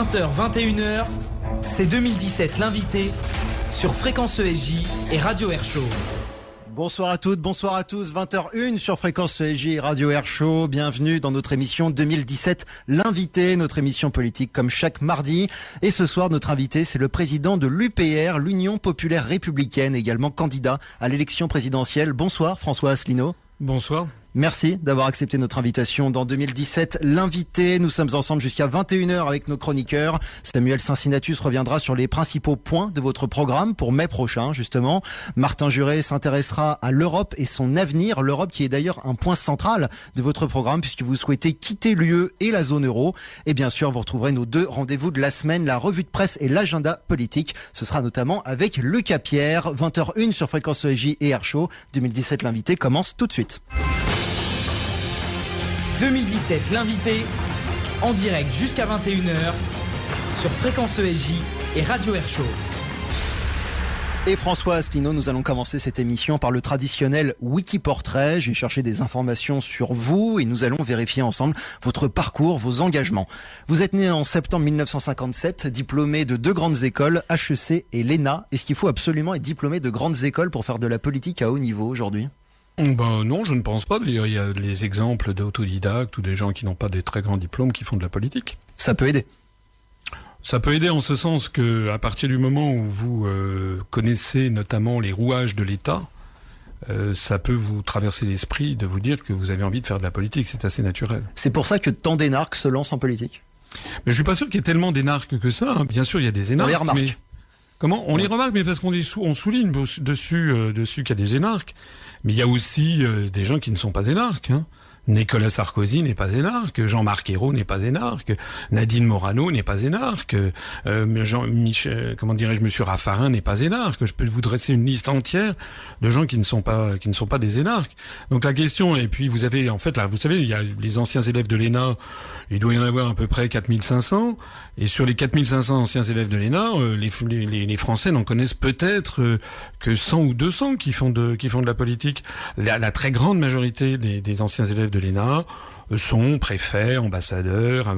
20h, 21h, c'est 2017 l'invité sur Fréquence ESJ et Radio Air Show. Bonsoir à toutes, bonsoir à tous, 20h01 sur Fréquence ESJ et Radio Air Show. Bienvenue dans notre émission 2017, l'invité, notre émission politique comme chaque mardi. Et ce soir, notre invité, c'est le président de l'UPR, l'Union Populaire Républicaine, également candidat à l'élection présidentielle. Bonsoir François Asselineau. Bonsoir. Merci d'avoir accepté notre invitation dans 2017. L'invité, nous sommes ensemble jusqu'à 21h avec nos chroniqueurs. Samuel Cincinnatus reviendra sur les principaux points de votre programme pour mai prochain, justement. Martin Juret s'intéressera à l'Europe et son avenir. L'Europe qui est d'ailleurs un point central de votre programme puisque vous souhaitez quitter l'UE et la zone euro. Et bien sûr, vous retrouverez nos deux rendez-vous de la semaine, la revue de presse et l'agenda politique. Ce sera notamment avec Lucas Pierre. 20h01 sur Fréquence ESJ et Air Show. 2017, l'invité commence tout de suite. 2017, l'invité, en direct jusqu'à 21h sur Fréquence ESJ et Radio Air Show. Et François Asselineau, nous allons commencer cette émission par le traditionnel Wiki-portrait. J'ai cherché des informations sur vous et nous allons vérifier ensemble votre parcours, vos engagements. Vous êtes né en septembre 1957, diplômé de deux grandes écoles, HEC et l'ENA. Est-ce qu'il faut absolument être diplômé de grandes écoles pour faire de la politique à haut niveau aujourd'hui ? Ben non, je ne pense pas. D'ailleurs, il y a les exemples d'autodidactes ou des gens qui n'ont pas des très grands diplômes qui font de la politique. Ça peut aider. Ça peut aider en ce sens que, à partir du moment où vous connaissez notamment les rouages de l'État, ça peut vous traverser l'esprit de vous dire que vous avez envie de faire de la politique. C'est assez naturel. C'est pour ça que tant d'énarques se lancent en politique. Mais je suis pas sûr qu'il y ait tellement d'énarques que ça. Hein. Bien sûr, il y a des énarques. On les remarque. Mais... Comment ? On les remarque, mais parce on souligne dessus qu'il y a des énarques. Mais il y a aussi des gens qui ne sont pas énarques. Hein. Nicolas Sarkozy n'est pas énarque, Jean-Marc Ayrault n'est pas énarque, Nadine Morano n'est pas énarque, Jean-Michel, Monsieur Raffarin n'est pas énarque. Je peux vous dresser une liste entière de gens qui ne sont pas des énarques. Donc la question, et puis vous avez, en fait, là, vous savez, il y a les anciens élèves de l'ENA, il doit y en avoir à peu près 4500, et sur les 4500 anciens élèves de l'ENA, les Français n'en connaissent peut-être que 100 ou 200 qui font de la politique. La très grande majorité des anciens élèves de l'ENA sont préfets, ambassadeurs,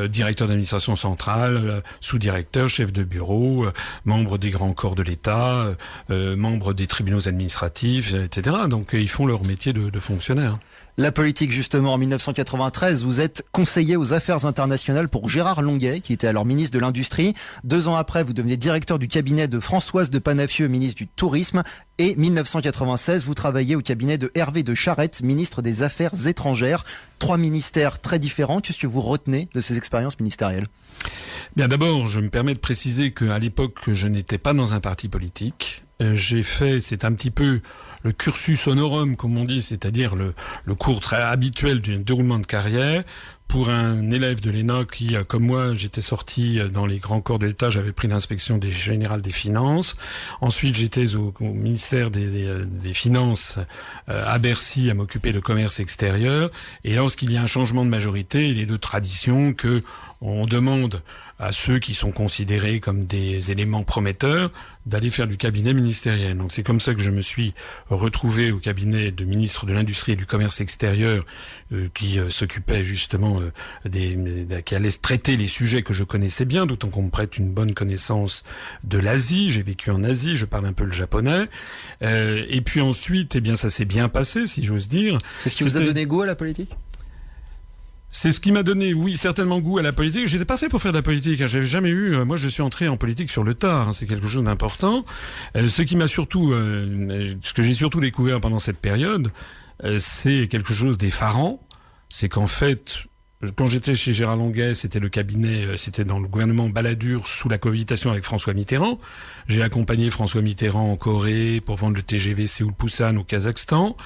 directeurs d'administration centrale, sous-directeurs, chefs de bureau, membres des grands corps de l'État, membres des tribunaux administratifs, etc. Donc ils font leur métier de fonctionnaire. La politique, justement, en 1993, vous êtes conseiller aux affaires internationales pour Gérard Longuet, qui était alors ministre de l'Industrie. 2 ans après, vous devenez directeur du cabinet de Françoise de Panafieux, ministre du Tourisme. Et 1996, vous travaillez au cabinet de Hervé de Charette, ministre des Affaires étrangères. 3 ministères très différents. Qu'est-ce que vous retenez de ces expériences ministérielles ? Bien, d'abord, je me permets de préciser qu'à l'époque, je n'étais pas dans un parti politique. J'ai fait, c'est un petit peu le cursus honorum, comme on dit, c'est-à-dire le cours très habituel du déroulement de carrière. Pour un élève de l'ENA qui, comme moi, j'étais sorti dans les grands corps de l'État, j'avais pris l'inspection générale des finances. Ensuite, j'étais au ministère des Finances à Bercy à m'occuper de commerce extérieur. Et lorsqu'il y a un changement de majorité, il est de tradition que on demande à ceux qui sont considérés comme des éléments prometteurs d'aller faire du cabinet ministériel. Donc c'est comme ça que je me suis retrouvé au cabinet de ministre de l'Industrie et du Commerce extérieur qui s'occupait justement qui allait traiter les sujets que je connaissais bien, d'autant qu'on me prête une bonne connaissance de l'Asie. J'ai vécu en Asie, je parle un peu le japonais. Et puis ensuite, eh bien ça s'est bien passé, si j'ose dire. C'est ce qui vous a donné goût à la politique ? C'est ce qui m'a donné, oui, certainement goût à la politique. J'étais pas fait pour faire de la politique. Hein. J'avais jamais eu. Moi, je suis entré en politique sur le tard. Hein. C'est quelque chose d'important. Ce qui m'a surtout, ce que j'ai surtout découvert pendant cette période, c'est quelque chose d'effarant. C'est qu'en fait, quand j'étais chez Gérard Longuet, c'était le cabinet, c'était dans le gouvernement Balladur sous la cohabitation avec François Mitterrand. J'ai accompagné François Mitterrand en Corée pour vendre le TGV Séoul-Busan au Kazakhstan.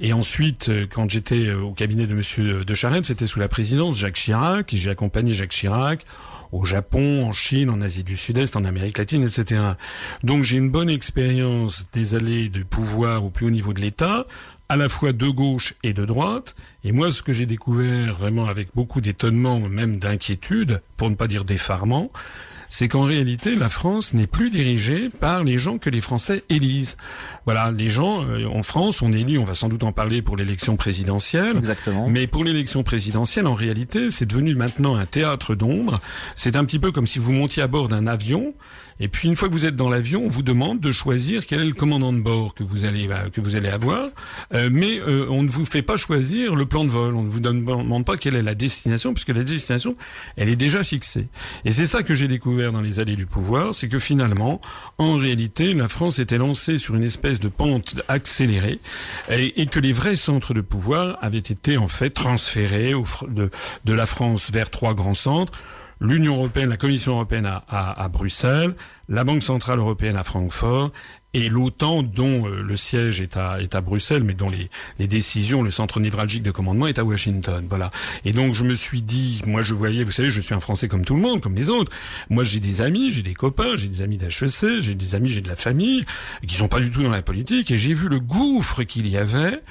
Et ensuite, quand j'étais au cabinet de Monsieur de Charette, c'était sous la présidence Jacques Chirac. Et j'ai accompagné Jacques Chirac au Japon, en Chine, en Asie du Sud-Est, en Amérique latine, etc. Donc j'ai une bonne expérience des allées de pouvoir au plus haut niveau de l'État, à la fois de gauche et de droite. Et moi, ce que j'ai découvert vraiment avec beaucoup d'étonnement, même d'inquiétude, pour ne pas dire d'effarement, c'est qu'en réalité, la France n'est plus dirigée par les gens que les Français élisent. Voilà, les gens, en France, on élit, on va sans doute en parler pour l'élection présidentielle. Exactement. Mais pour l'élection présidentielle, en réalité, c'est devenu maintenant un théâtre d'ombre. C'est un petit peu comme si vous montiez à bord d'un avion. Et puis une fois que vous êtes dans l'avion, on vous demande de choisir quel est le commandant de bord que vous allez avoir, mais on ne vous fait pas choisir le plan de vol. On ne vous demande pas quelle est la destination, puisque la destination, elle est déjà fixée. Et c'est ça que j'ai découvert dans les allées du pouvoir, c'est que finalement, en réalité, la France était lancée sur une espèce de pente accélérée, et que les vrais centres de pouvoir avaient été en fait transférés de la France vers 3 grands centres. L'Union européenne, la Commission européenne à Bruxelles, la Banque centrale européenne à Francfort, et l'OTAN dont le siège est à Bruxelles, mais dont les décisions, le centre névralgique de commandement est à Washington. Voilà. Et donc je me suis dit, moi je voyais, vous savez, je suis un Français comme tout le monde, comme les autres. Moi j'ai des amis, j'ai des copains, j'ai des amis d'HEC, j'ai des amis, j'ai de la famille, qui sont pas du tout dans la politique, et j'ai vu le gouffre qu'il y avait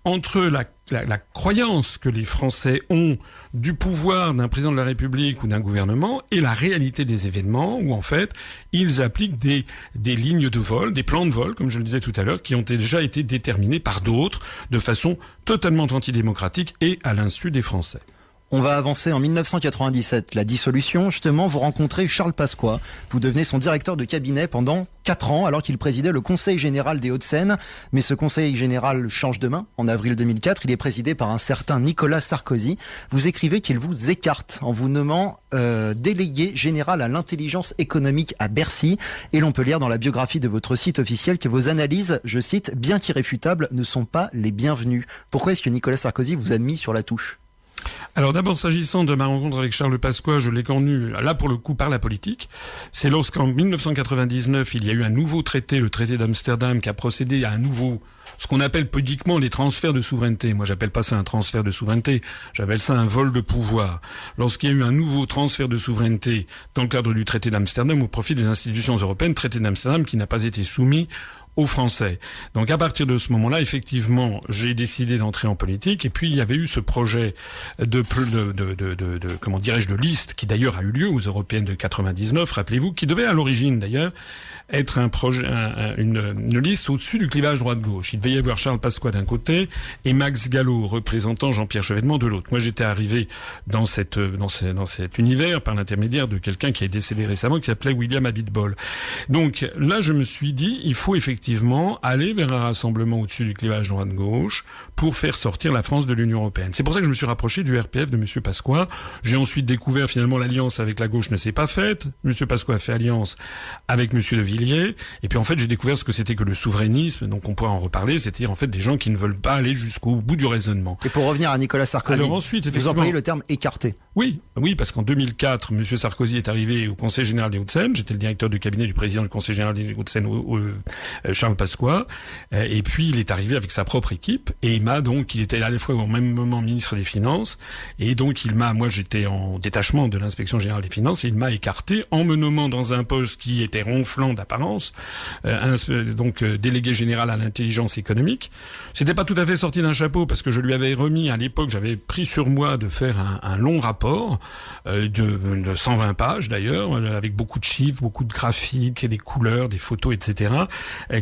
entre la croyance que les Français ont du pouvoir d'un président de la République ou d'un gouvernement et la réalité des événements où, en fait, ils appliquent des lignes de vol, des plans de vol, comme je le disais tout à l'heure, qui ont déjà été déterminés par d'autres de façon totalement antidémocratique et à l'insu des Français. On va avancer en 1997, la dissolution. Justement, vous rencontrez Charles Pasqua. Vous devenez son directeur de cabinet pendant 4 ans, alors qu'il présidait le Conseil général des Hauts-de-Seine. Mais ce Conseil général change de main. En avril 2004, il est présidé par un certain Nicolas Sarkozy. Vous écrivez qu'il vous écarte en vous nommant délégué général à l'intelligence économique à Bercy. Et l'on peut lire dans la biographie de votre site officiel que vos analyses, je cite, bien qu'irréfutables, ne sont pas les bienvenues. Pourquoi est-ce que Nicolas Sarkozy vous a mis sur la touche ? Alors d'abord, s'agissant de ma rencontre avec Charles Pasqua, je l'ai connu, là pour le coup, par la politique. C'est lorsqu'en 1999, il y a eu un nouveau traité, le traité d'Amsterdam, qui a procédé à un nouveau, ce qu'on appelle pudiquement les transferts de souveraineté. Moi, j'appelle pas ça un transfert de souveraineté, j'appelle ça un vol de pouvoir. Lorsqu'il y a eu un nouveau transfert de souveraineté dans le cadre du traité d'Amsterdam au profit des institutions européennes, traité d'Amsterdam qui n'a pas été soumis aux Français. Donc à partir de ce moment-là, effectivement, j'ai décidé d'entrer en politique. Et puis il y avait eu ce projet de comment dirais-je, de liste qui d'ailleurs a eu lieu aux européennes de 99, rappelez-vous, qui devait à l'origine d'ailleurs être un projet, une liste au-dessus du clivage droite-gauche. Il devait y avoir Charles Pasqua d'un côté et Max Gallo représentant Jean-Pierre Chevènement de l'autre. Moi, j'étais arrivé dans cet univers par l'intermédiaire de quelqu'un qui est décédé récemment, qui s'appelait William Abitbol. Donc là, je me suis dit, il faut effectivement aller vers un rassemblement au-dessus du clivage droite-gauche pour faire sortir la France de l'Union européenne. C'est pour ça que je me suis rapproché du RPF de M. Pasqua. J'ai ensuite découvert finalement l'alliance avec la gauche ne s'est pas faite. M. Pasqua a fait alliance avec M. De Villiers. Et puis en fait, j'ai découvert ce que c'était que le souverainisme. Donc on pourra en reparler. C'est-à-dire en fait des gens qui ne veulent pas aller jusqu'au bout du raisonnement. Et pour revenir à Nicolas Sarkozy, alors ensuite, vous employez le terme écarté. Oui, parce qu'en 2004, M. Sarkozy est arrivé au Conseil général des Hauts-de-Seine. J'étais le directeur de cabinet du président du Conseil général des Hauts-de-Seine, Charles Pasqua. Et puis il est arrivé avec sa propre équipe. Et il était à la fois au même moment ministre des Finances. Et donc moi j'étais en détachement de l'inspection générale des Finances. Et il m'a écarté en me nommant dans un poste qui était ronflant d'apparence, délégué général à l'intelligence économique. C'était pas tout à fait sorti d'un chapeau parce que je lui avais remis à l'époque, j'avais pris sur moi de faire un long rapport de 120 pages d'ailleurs, avec beaucoup de chiffres, beaucoup de graphiques, des couleurs, des photos, etc.,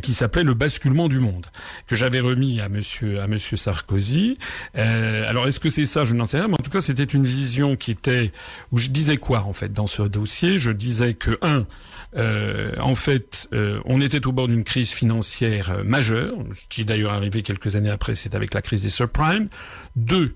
qui s'appelait Le basculement du monde, que j'avais remis à monsieur Sarkozy. Alors est-ce que c'est ça? Je n'en sais rien, mais en tout cas c'était une vision où je disais quoi en fait dans ce dossier? Je disais que on était au bord d'une crise financière majeure, qui est d'ailleurs arrivée quelques années après, c'est avec la crise des subprimes. 2,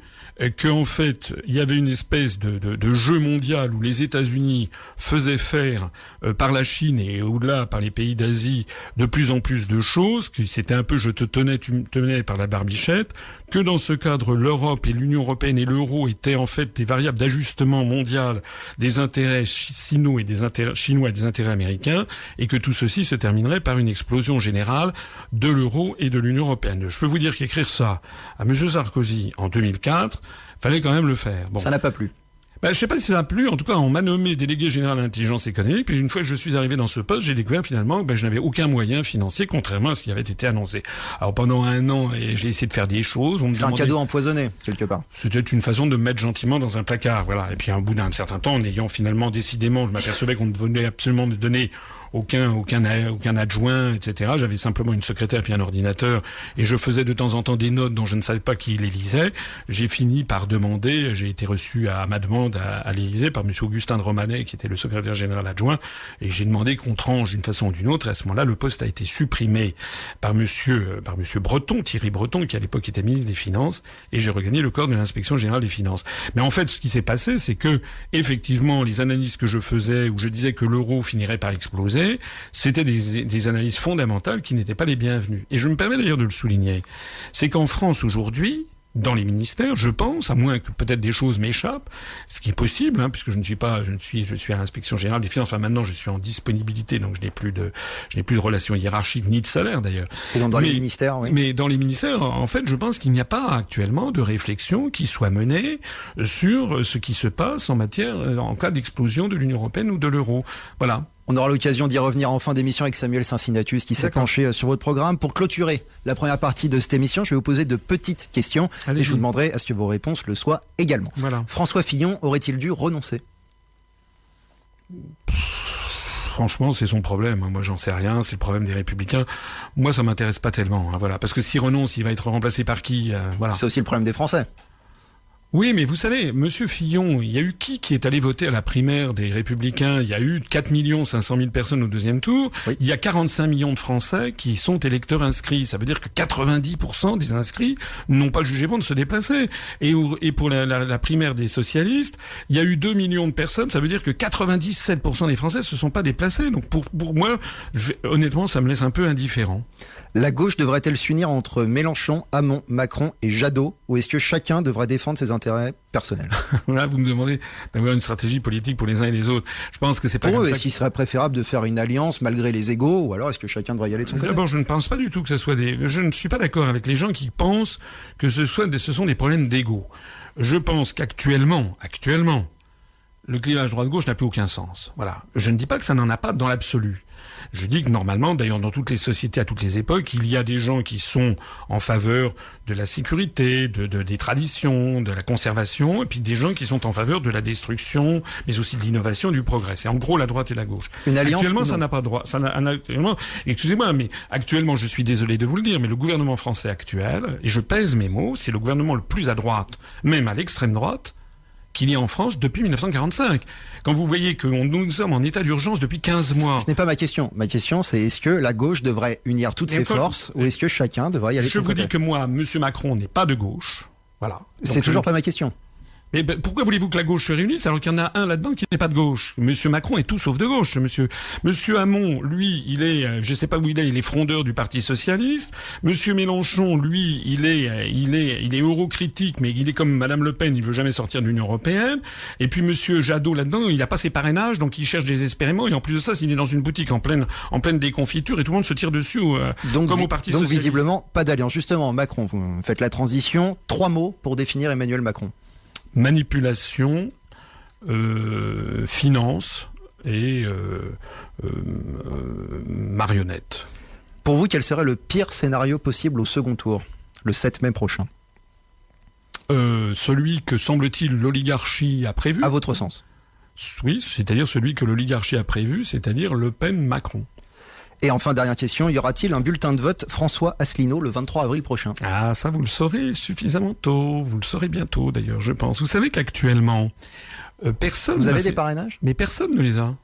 qu'en fait, il y avait une espèce de jeu mondial où les États-Unis faisaient faire par la Chine et au-delà par les pays d'Asie de plus en plus de choses, que c'était un peu je te tenais, tu me tenais par la barbichette, que dans ce cadre, l'Europe et l'Union européenne et l'euro étaient en fait des variables d'ajustement mondial des intérêts chinois et des intérêts américains, et que tout ceci se terminerait par une explosion générale de l'euro et de l'Union européenne. Je peux vous dire qu'écrire ça à M. Sarkozy en 2004, fallait quand même le faire. Bon. Ça n'a pas plu. Je sais pas si ça a plu. En tout cas, on m'a nommé délégué général à l'intelligence économique. Puis une fois que je suis arrivé dans ce poste, j'ai découvert finalement que je n'avais aucun moyen financier, contrairement à ce qui avait été annoncé. Alors pendant 1 an, j'ai essayé de faire des choses. C'est un cadeau empoisonné, quelque part. C'était une façon de me mettre gentiment dans un placard, voilà. Et puis au bout d'un certain temps, en ayant finalement décidément, je m'apercevais qu'on ne venait absolument me donner aucun adjoint, etc. J'avais simplement une secrétaire puis un ordinateur et je faisais de temps en temps des notes dont je ne savais pas qui les lisait. J'ai fini par demander, j'ai été reçu à ma demande à l'Élysée par monsieur Augustin de Romanet qui était le secrétaire général adjoint et j'ai demandé qu'on tranche d'une façon ou d'une autre. Et à ce moment-là, le poste a été supprimé par monsieur Breton, Thierry Breton, qui à l'époque était ministre des Finances, et j'ai regagné le corps de l'inspection générale des Finances. Mais en fait, ce qui s'est passé, c'est que effectivement, les analyses que je faisais où je disais que l'euro finirait par exploser, c'était des analyses fondamentales qui n'étaient pas les bienvenues. Et je me permets d'ailleurs de le souligner. C'est qu'en France aujourd'hui, dans les ministères, je pense, à moins que peut-être des choses m'échappent, ce qui est possible, puisque je suis à l'inspection générale des finances. Enfin, maintenant, je suis en disponibilité, donc je n'ai plus de relations hiérarchiques ni de salaire d'ailleurs. Et donc les ministères, oui. Mais dans les ministères, en fait, je pense qu'il n'y a pas actuellement de réflexion qui soit menée sur ce qui se passe en cas d'explosion de l'Union européenne ou de l'euro. Voilà. On aura l'occasion d'y revenir en fin d'émission avec Samuel Cincinnatus qui s'est penché sur votre programme. Pour clôturer la première partie de cette émission, je vais vous poser de petites questions et je vous demanderai à ce que vos réponses le soient également. Voilà. François Fillon aurait-il dû renoncer ? Franchement, c'est son problème. Moi, j'en sais rien. C'est le problème des Républicains. Moi, ça m'intéresse pas tellement. Voilà. Parce que s'il renonce, il va être remplacé par qui ? Voilà. C'est aussi le problème des Français. Oui, mais vous savez, monsieur Fillon, il y a eu qui est allé voter à la primaire des Républicains ? Il y a eu 4 500 000 personnes au deuxième tour. Oui. Il y a 45 millions de Français qui sont électeurs inscrits. Ça veut dire que 90% des inscrits n'ont pas jugé bon de se déplacer. Et pour la primaire des socialistes, il y a eu 2 millions de personnes. Ça veut dire que 97% des Français se sont pas déplacés. Donc pour moi, honnêtement, ça me laisse un peu indifférent. La gauche devrait-elle s'unir entre Mélenchon, Hamon, Macron et Jadot, ou est-ce que chacun devrait défendre ses intérêts personnels ? Là, vous me demandez d'avoir une stratégie politique pour les uns et les autres. Je pense que c'est pas pour eux, est-ce qu'il serait préférable de faire une alliance malgré les égos, ou alors est-ce que chacun devrait y aller de son côté ? D'abord, je ne pense pas du tout que ce soit je ne suis pas d'accord avec les gens qui pensent que ce sont des problèmes d'ego. Je pense qu'actuellement, le clivage droite-gauche n'a plus aucun sens. Voilà. Je ne dis pas que ça n'en a pas dans l'absolu. Je dis que normalement, d'ailleurs dans toutes les sociétés, à toutes les époques, il y a des gens qui sont en faveur de la sécurité, des traditions, de la conservation, et puis des gens qui sont en faveur de la destruction, mais aussi de l'innovation, du progrès. C'est en gros la droite et la gauche. Une alliance actuellement, ça n'a pas droit. Excusez-moi, mais actuellement, je suis désolé de vous le dire, mais le gouvernement français actuel, et je pèse mes mots, c'est le gouvernement le plus à droite, même à l'extrême droite, qu'il y a en France depuis 1945. Quand vous voyez que nous sommes en état d'urgence depuis 15 mois... Ce n'est pas ma question. Ma question, c'est est-ce que la gauche devrait unir toutes ses forces ou est-ce que chacun devrait y aller de son côté ? Je vous dis que moi, M. Macron n'est pas de gauche. Voilà. C'est toujours pas ma question. Mais pourquoi voulez-vous que la gauche se réunisse alors qu'il y en a un là-dedans qui n'est pas de gauche ? Monsieur Macron est tout sauf de gauche, monsieur Hamon, lui, il est, je sais pas où il est frondeur du Parti Socialiste. Monsieur Mélenchon, lui, il est eurocritique, mais il est comme Madame Le Pen, il veut jamais sortir de l'Union Européenne. Et puis monsieur Jadot, là-dedans, il a pas ses parrainages, donc il cherche désespérément. Et en plus de ça, s'il est dans une boutique en pleine déconfiture et tout le monde se tire dessus, comme au Parti Socialiste. Donc visiblement, pas d'alliance. Justement, Macron, vous faites la transition. 3 mots pour définir Emmanuel Macron. Manipulation, finance et marionnette. Pour vous, quel serait le pire scénario possible au second tour, le 7 mai prochain ? Celui que, semble-t-il, l'oligarchie a prévu. À votre sens ? Oui, c'est-à-dire celui que l'oligarchie a prévu, c'est-à-dire Le Pen-Macron. Et enfin, dernière question, y aura-t-il un bulletin de vote François Asselineau le 23 avril prochain ? Ah, ça vous le saurez suffisamment tôt, vous le saurez bientôt d'ailleurs, je pense. Vous savez qu'actuellement, personne... Vous avez des parrainages ? Mais personne ne les a.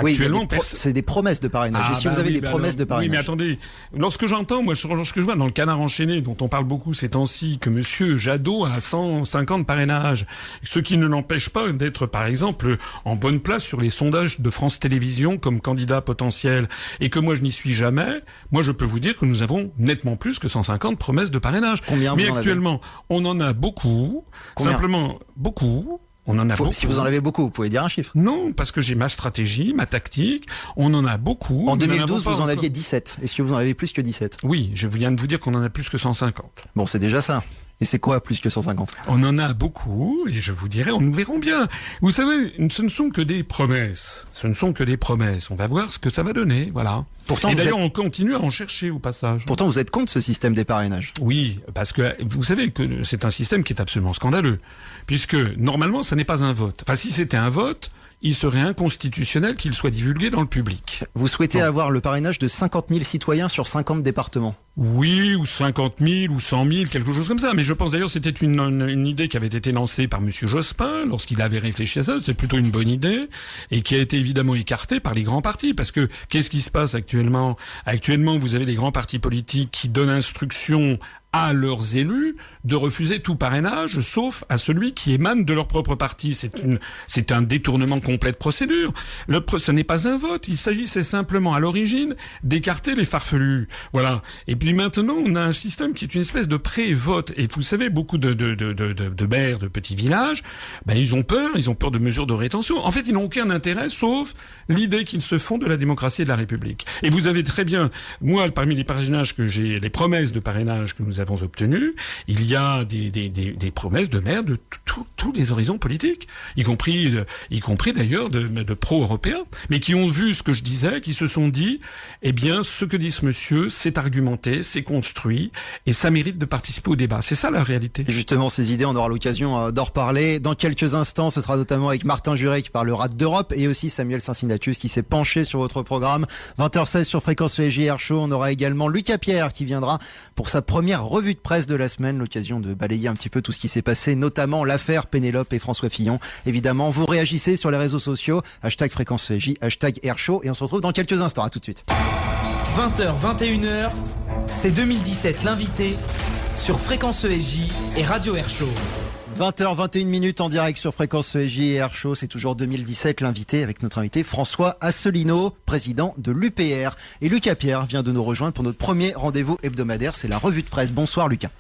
Oui, c'est des promesses de parrainage. Et si vous avez des promesses de parrainage. Oui, mais attendez, lorsque je vois dans le Canard enchaîné, dont on parle beaucoup ces temps-ci, que monsieur Jadot a 150 parrainages, ce qui ne l'empêche pas d'être, par exemple, en bonne place sur les sondages de France Télévisions comme candidat potentiel, et que moi je n'y suis jamais, moi je peux vous dire que nous avons nettement plus que 150 promesses de parrainage. Combien mais actuellement, on en a beaucoup. Combien ? Simplement, beaucoup. On en a beaucoup. Si vous en avez beaucoup, vous pouvez dire un chiffre. Non, parce que j'ai ma stratégie, ma tactique. On en a beaucoup. En 2012, vous en aviez 17. Est-ce que vous en avez plus que 17 ? Oui, je viens de vous dire qu'on en a plus que 150. Bon, c'est déjà ça. Et c'est quoi plus que 150 ? On en a beaucoup, et je vous dirai, nous verrons bien. Vous savez, ce ne sont que des promesses. Ce ne sont que des promesses. On va voir ce que ça va donner, voilà. Pourtant, et d'ailleurs, on continue à en chercher au passage. Pourtant, vous êtes contre ce système des parrainages. Oui, parce que vous savez que c'est un système qui est absolument scandaleux. Puisque, normalement, ça n'est pas un vote. Enfin, si c'était un vote, il serait inconstitutionnel qu'il soit divulgué dans le public. Vous souhaitez avoir le parrainage de 50 000 citoyens sur 50 départements ? Oui, ou 50 000, ou 100 000, quelque chose comme ça. Mais je pense d'ailleurs que c'était une idée qui avait été lancée par Monsieur Jospin lorsqu'il avait réfléchi à ça. C'était plutôt une bonne idée et qui a été évidemment écartée par les grands partis. Parce que qu'est-ce qui se passe actuellement ? Actuellement, vous avez des grands partis politiques qui donnent instruction à leurs élus de refuser tout parrainage, sauf à celui qui émane de leur propre parti. C'est un détournement complet de procédure. Ce n'est pas un vote. Il s'agissait simplement, à l'origine, d'écarter les farfelus. Voilà. Et puis maintenant, on a un système qui est une espèce de pré-vote. Et vous savez, beaucoup de maires, de petits villages, ils ont peur de mesures de rétention. En fait, ils n'ont aucun intérêt, sauf l'idée qu'ils se font de la démocratie et de la République. Et vous avez très bien, moi, parmi les parrainages les promesses de parrainage que nous avons obtenues, il y a des promesses de maires de tous les horizons politiques, y compris d'ailleurs de pro-européens, mais qui ont vu ce que je disais, qui se sont dit, eh bien, ce que dit ce monsieur, c'est argumenté, c'est construit, et ça mérite de participer au débat. C'est ça la réalité. Et justement, ces idées, on aura l'occasion d'en reparler dans quelques instants. Ce sera notamment avec Martin Juret qui parlera d'Europe et aussi Samuel Cincinnatus qui s'est penché sur votre programme. 20h16 sur Fréquence ESJ Air Show. On aura également Lucas Pierre qui viendra pour sa première revue de presse de la semaine. L'occasion de balayer un petit peu tout ce qui s'est passé, notamment l'affaire Pénélope et François Fillon. Évidemment, vous réagissez sur les réseaux sociaux. #Fréquence ESJ, #Air Show. Et on se retrouve dans quelques instants. À tout de suite. 20h, 21h, c'est 2017 l'invité sur Fréquence ESJ et Radio Air Show. 20h, 21 en direct sur Fréquence ESJ et Air Show. C'est toujours 2017 l'invité avec notre invité François Asselineau, président de l'UPR. Et Lucas Pierre vient de nous rejoindre pour notre premier rendez-vous hebdomadaire. C'est la revue de presse. Bonsoir Lucas.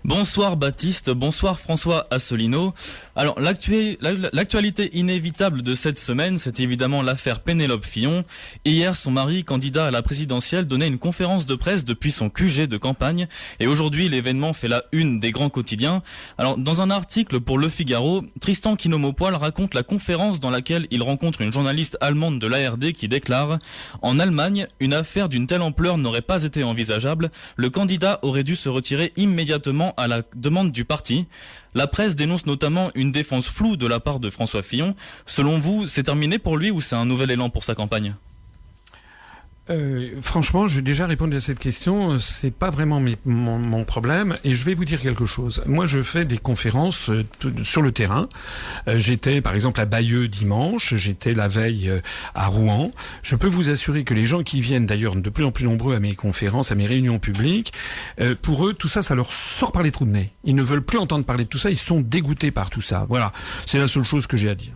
Bonsoir Baptiste, bonsoir François Asselineau. Alors l'actualité inévitable de cette semaine, c'est évidemment l'affaire Pénélope Fillon. Hier, son mari, candidat à la présidentielle, donnait une conférence de presse depuis son QG de campagne. Et aujourd'hui, l'événement fait la une des grands quotidiens. Alors dans un article pour Le Figaro, Tristan Quinomaupoil raconte la conférence dans laquelle il rencontre une journaliste allemande de l'ARD qui déclare « En Allemagne, une affaire d'une telle ampleur n'aurait pas été envisageable. Le candidat aurait dû se retirer immédiatement à la demande du parti. » La presse dénonce notamment une défense floue de la part de François Fillon. Selon vous, c'est terminé pour lui ou c'est un nouvel élan pour sa campagne ? Franchement, je vais déjà répondre à cette question. C'est pas vraiment mon problème. Et je vais vous dire quelque chose. Moi, je fais des conférences sur le terrain. J'étais, par exemple, à Bayeux dimanche. J'étais la veille à Rouen. Je peux vous assurer que les gens qui viennent, d'ailleurs, de plus en plus nombreux à mes conférences, à mes réunions publiques, pour eux, tout ça, ça leur sort par les trous de nez. Ils ne veulent plus entendre parler de tout ça. Ils sont dégoûtés par tout ça. Voilà. C'est la seule chose que j'ai à dire.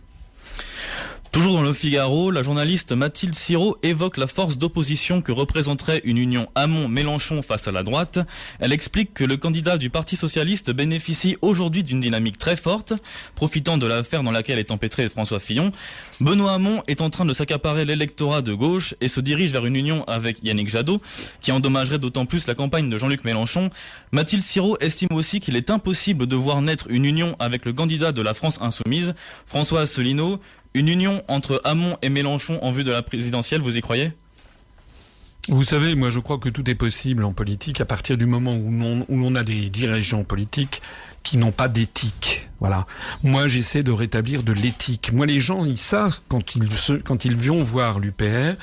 Toujours dans Le Figaro, la journaliste Mathilde Sirot évoque la force d'opposition que représenterait une union Hamon-Mélenchon face à la droite. Elle explique que le candidat du Parti Socialiste bénéficie aujourd'hui d'une dynamique très forte, profitant de l'affaire dans laquelle est empêtré François Fillon. Benoît Hamon est en train de s'accaparer l'électorat de gauche et se dirige vers une union avec Yannick Jadot, qui endommagerait d'autant plus la campagne de Jean-Luc Mélenchon. Mathilde Sirot estime aussi qu'il est impossible de voir naître une union avec le candidat de la France Insoumise, François Asselineau. Une union entre Hamon et Mélenchon en vue de la présidentielle, vous y croyez ? Vous savez, moi je crois que tout est possible en politique à partir du moment où l'on a des dirigeants politiques qui n'ont pas d'éthique. Voilà. Moi, j'essaie de rétablir de l'éthique. Moi, les gens, ils savent, quand ils vont voir l'UPR,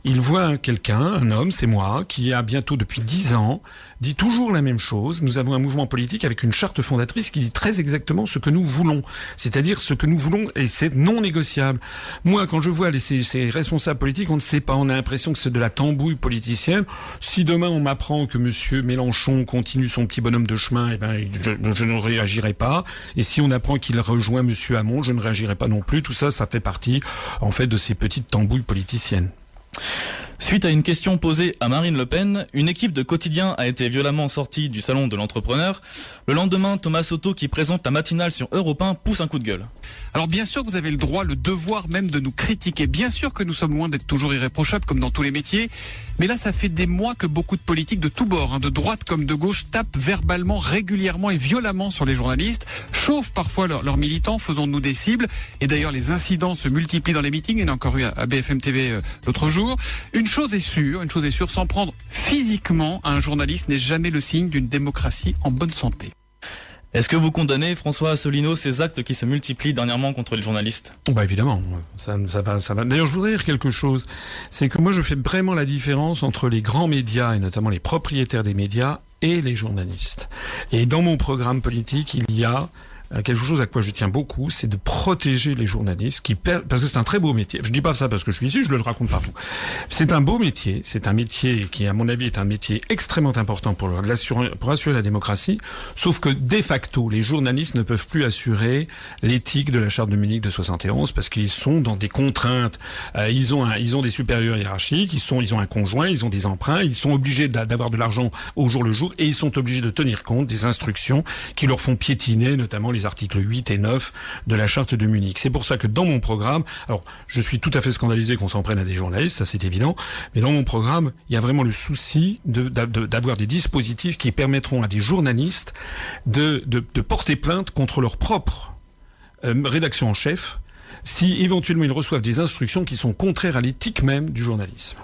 ils voient quelqu'un, un homme, c'est moi, qui a bientôt depuis 10 ans, dit toujours la même chose. Nous avons un mouvement politique avec une charte fondatrice qui dit très exactement ce que nous voulons. C'est-à-dire ce que nous voulons, et c'est non négociable. Moi, quand je vois ces responsables politiques, on ne sait pas, on a l'impression que c'est de la tambouille politicienne. Si demain on m'apprend que monsieur Mélenchon continue son petit bonhomme de chemin, eh ben, je ne réagirai pas. Et si on apprend qu'il rejoint monsieur Hamon, je ne réagirai pas non plus. Tout ça, ça fait partie, en fait, de ces petites tambouilles politiciennes. Suite à une question posée à Marine Le Pen, une équipe de quotidien a été violemment sortie du salon de l'entrepreneur. Le lendemain, Thomas Soto, qui présente la matinale sur Europe 1, pousse un coup de gueule. Alors bien sûr que vous avez le droit, le devoir même de nous critiquer. Bien sûr que nous sommes loin d'être toujours irréprochables comme dans tous les métiers. Mais là, ça fait des mois que beaucoup de politiques de tous bords, de droite comme de gauche, tapent verbalement, régulièrement et violemment sur les journalistes, chauffent parfois leurs militants, faisons-nous des cibles. Et d'ailleurs, les incidents se multiplient dans les meetings. Il y en a encore eu à BFM TV l'autre jour. Une chose est sûre, s'en prendre physiquement à un journaliste n'est jamais le signe d'une démocratie en bonne santé. Est-ce que vous condamnez, François Asselineau, ces actes qui se multiplient dernièrement contre les journalistes ? Bah évidemment, ça va. D'ailleurs, je voudrais dire quelque chose. C'est que moi, je fais vraiment la différence entre les grands médias, et notamment les propriétaires des médias, et les journalistes. Et dans mon programme politique, il y a quelque chose à quoi je tiens beaucoup, c'est de protéger les journalistes parce que c'est un très beau métier. Je dis pas ça parce que je suis ici, je le raconte partout. C'est un beau métier, c'est un métier qui, à mon avis, est un métier extrêmement important pour assurer la démocratie, sauf que, de facto, les journalistes ne peuvent plus assurer l'éthique de la Charte de Munich de 71 parce qu'ils sont dans des contraintes. Ils ont des supérieurs hiérarchiques, ils ont un conjoint, ils ont des emprunts, ils sont obligés d'avoir de l'argent au jour le jour et ils sont obligés de tenir compte des instructions qui leur font piétiner, notamment les articles 8 et 9 de la Charte de Munich. C'est pour ça que dans mon programme, alors je suis tout à fait scandalisé qu'on s'en prenne à des journalistes, ça c'est évident, mais dans mon programme, il y a vraiment le souci d'avoir des dispositifs qui permettront à des journalistes de porter plainte contre leur propre rédaction en chef, si éventuellement ils reçoivent des instructions qui sont contraires à l'éthique même du journalisme.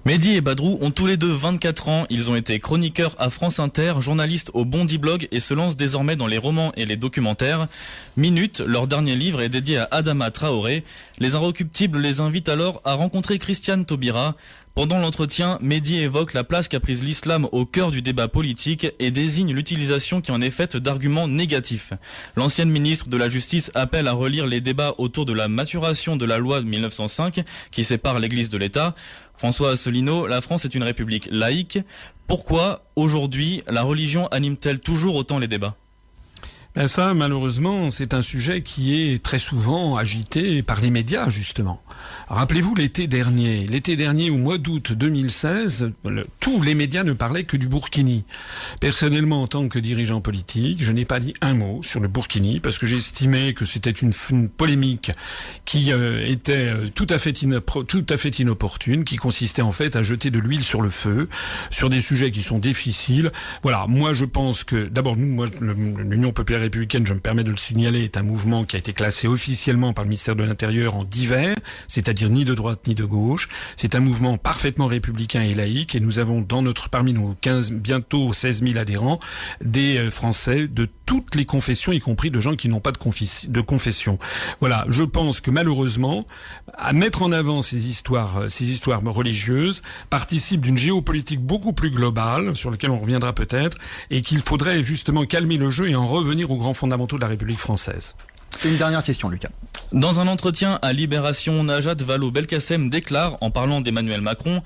Mehdi et Badrou ont tous les deux 24 ans, ils ont été chroniqueurs à France Inter, journalistes au Bondi Blog et se lancent désormais dans les romans et les documentaires. Minute, leur dernier livre, est dédié à Adama Traoré. Les Inrecuptibles les invitent alors à rencontrer Christiane Taubira. Pendant l'entretien, Mehdi évoque la place qu'a prise l'islam au cœur du débat politique et désigne l'utilisation qui en est faite d'arguments négatifs. L'ancienne ministre de la Justice appelle à relire les débats autour de la maturation de la loi de 1905 qui sépare l'Église de l'État. François Asselineau, la France est une république laïque. Pourquoi, aujourd'hui, la religion anime-t-elle toujours autant les débats ? Ben ça, malheureusement, c'est un sujet qui est très souvent agité par les médias, justement. Rappelez-vous l'été dernier, au mois d'août 2016, tous les médias ne parlaient que du Burkini. Personnellement, en tant que dirigeant politique, je n'ai pas dit un mot sur le Burkini parce que j'estimais que c'était une polémique qui était tout à fait inopportune, qui consistait en fait à jeter de l'huile sur le feu, sur des sujets qui sont difficiles. Voilà, moi je pense que, d'abord, l'Union populaire républicaine, je me permets de le signaler, est un mouvement qui a été classé officiellement par le ministère de l'Intérieur en divers, c'est-à-dire ni de droite ni de gauche. C'est un mouvement parfaitement républicain et laïque et nous avons parmi nos bientôt 16 000 adhérents, des Français de toutes les confessions, y compris de gens qui n'ont pas de confession. Voilà, je pense que malheureusement, à mettre en avant ces histoires religieuses participe d'une géopolitique beaucoup plus globale, sur laquelle on reviendra peut-être, et qu'il faudrait justement calmer le jeu et en revenir aux grands fondamentaux de la République française. Une dernière question, Lucas. Dans un entretien à Libération, Najat Vallaud-Belkacem déclare, en parlant d'Emmanuel Macron,